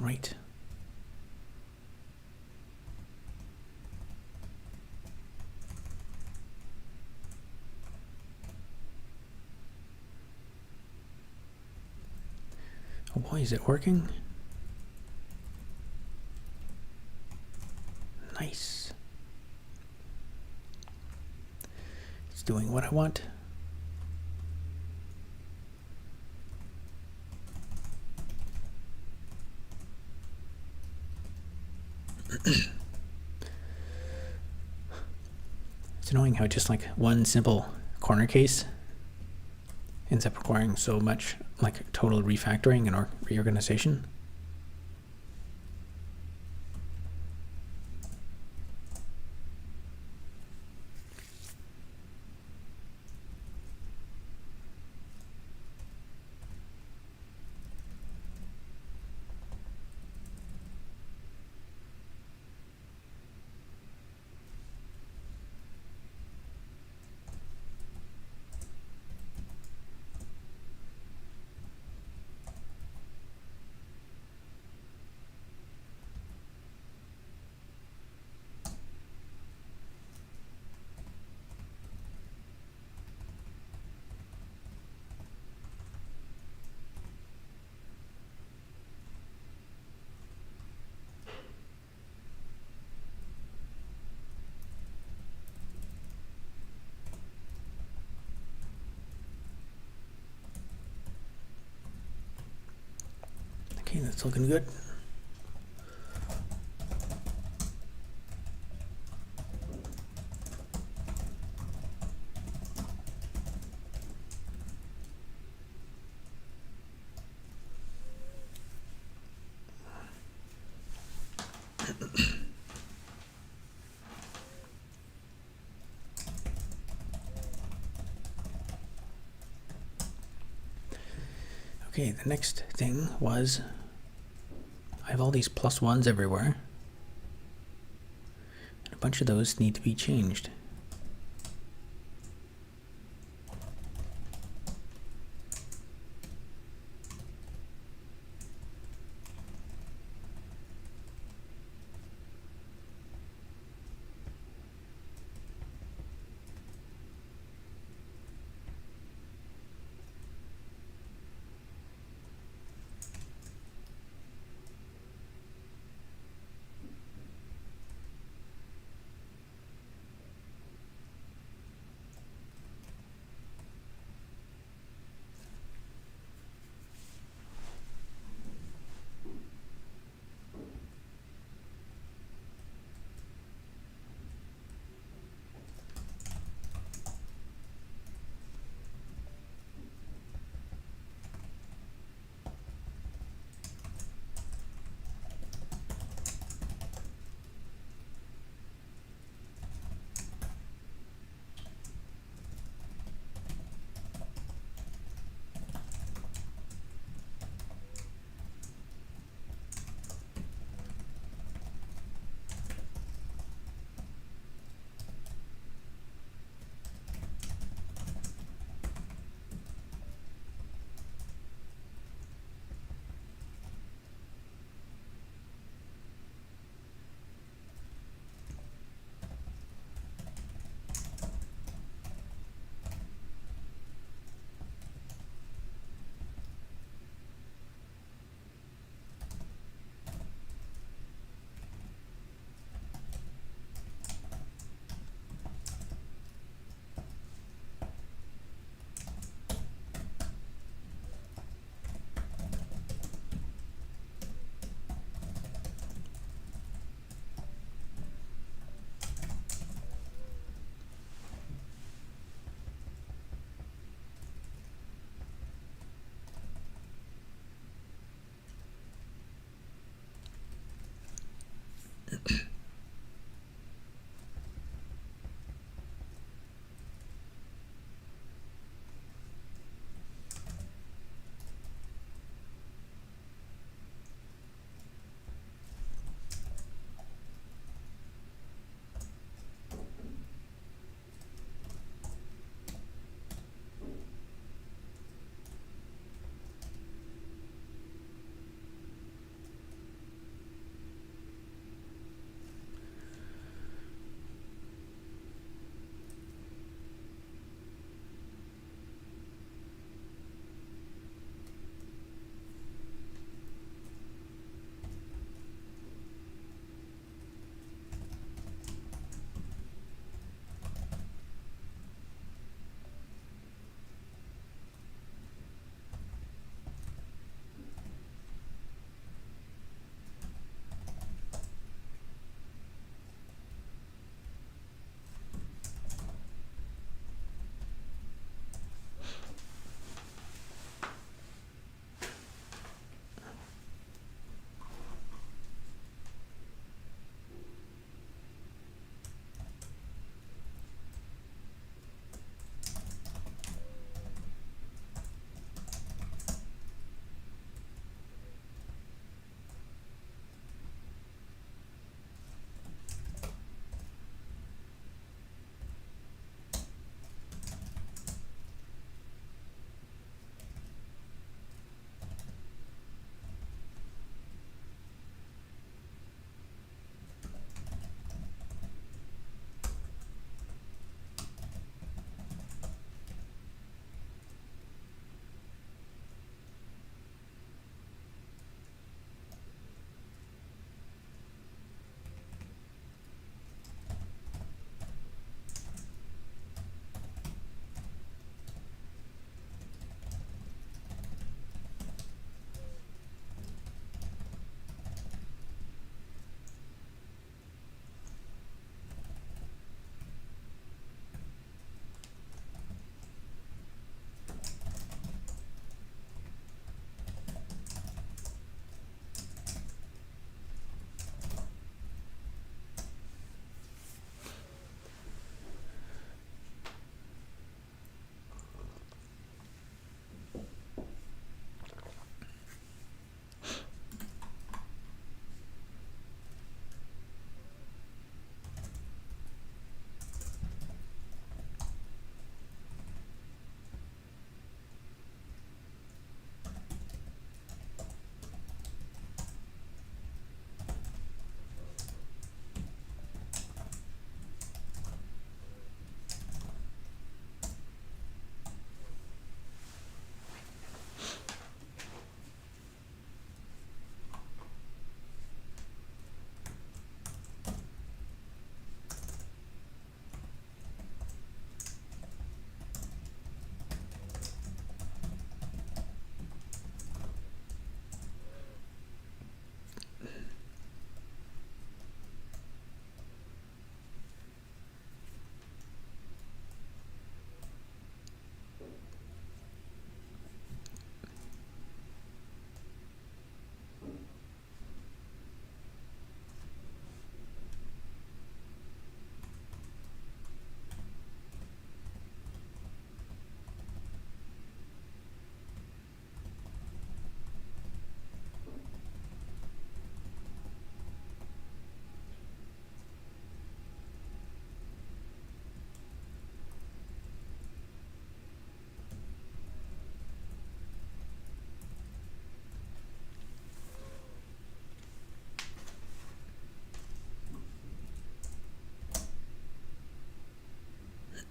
right. Oh boy, is it working? Nice. It's doing what I want. It's annoying how just like one simple corner case ends up requiring so much like total refactoring and reorganization. Okay, that's looking good. Okay, the next thing was I have all these +1s everywhere, and a bunch of those need to be changed.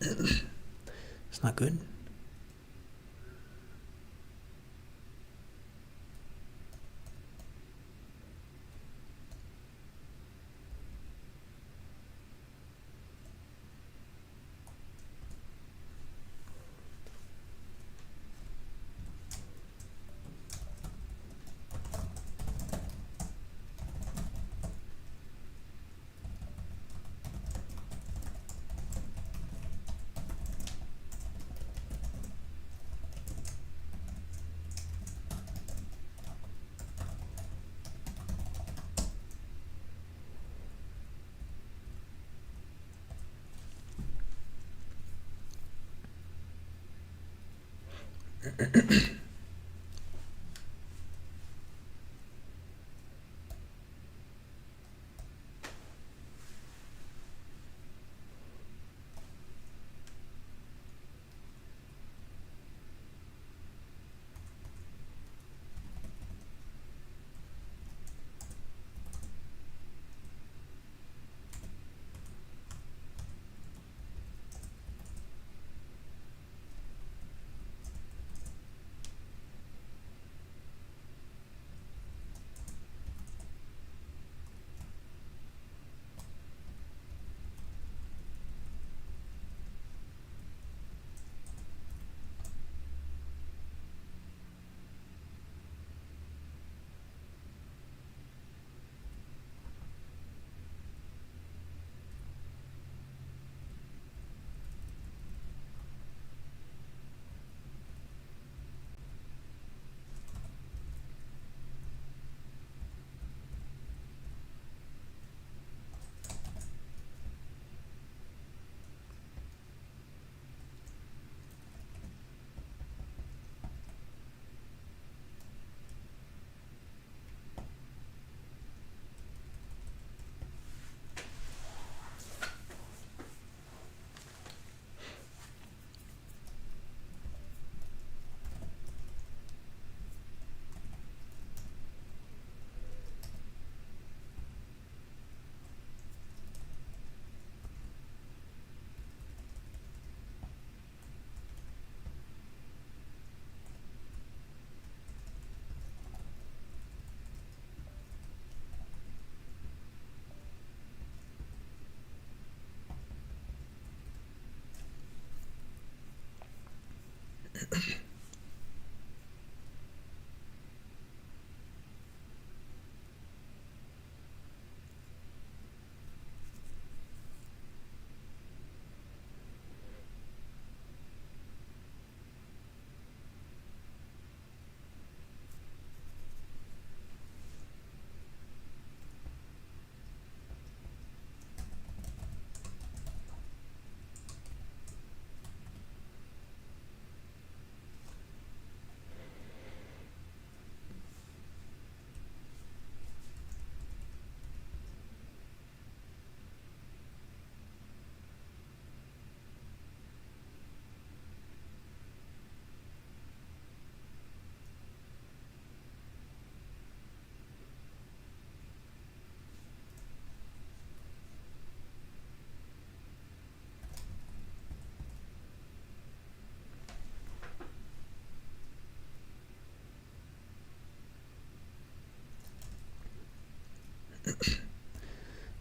It's not good.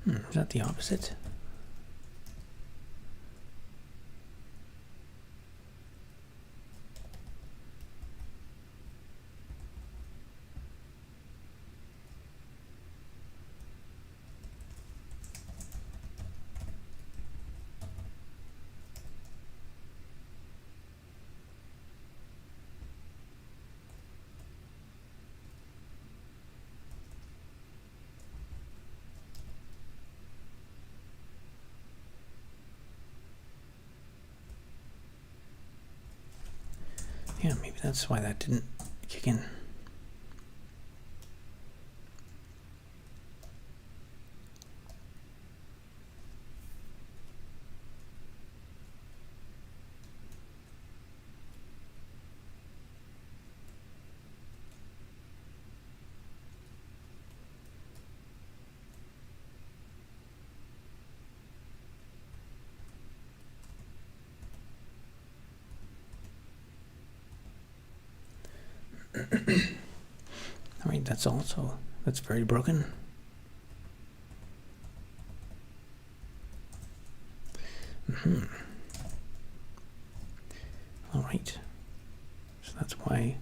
Is that the opposite? Yeah, maybe that's why that didn't kick in. All right, that's very broken. All right, so that's why.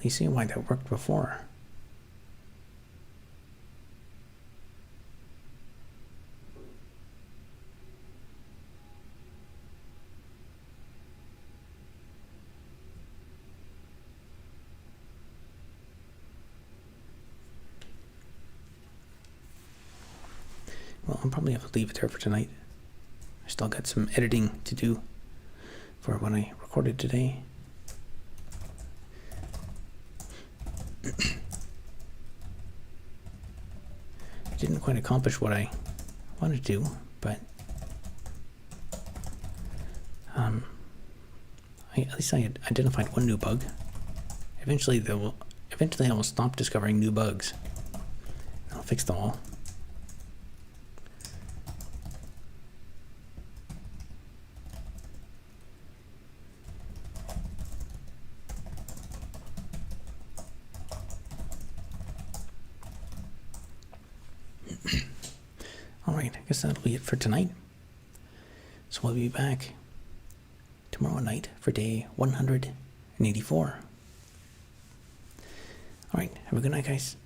really see why that worked before. Well, I'll probably have to leave it there for tonight. I still got some editing to do for when I recorded today. Didn't quite accomplish what I wanted to do, but at least I had identified one new bug. Eventually I will stop discovering new bugs. I'll fix them all. Alright, I guess that'll be it for tonight. So we'll be back tomorrow night for day 184. Alright, have a good night, guys.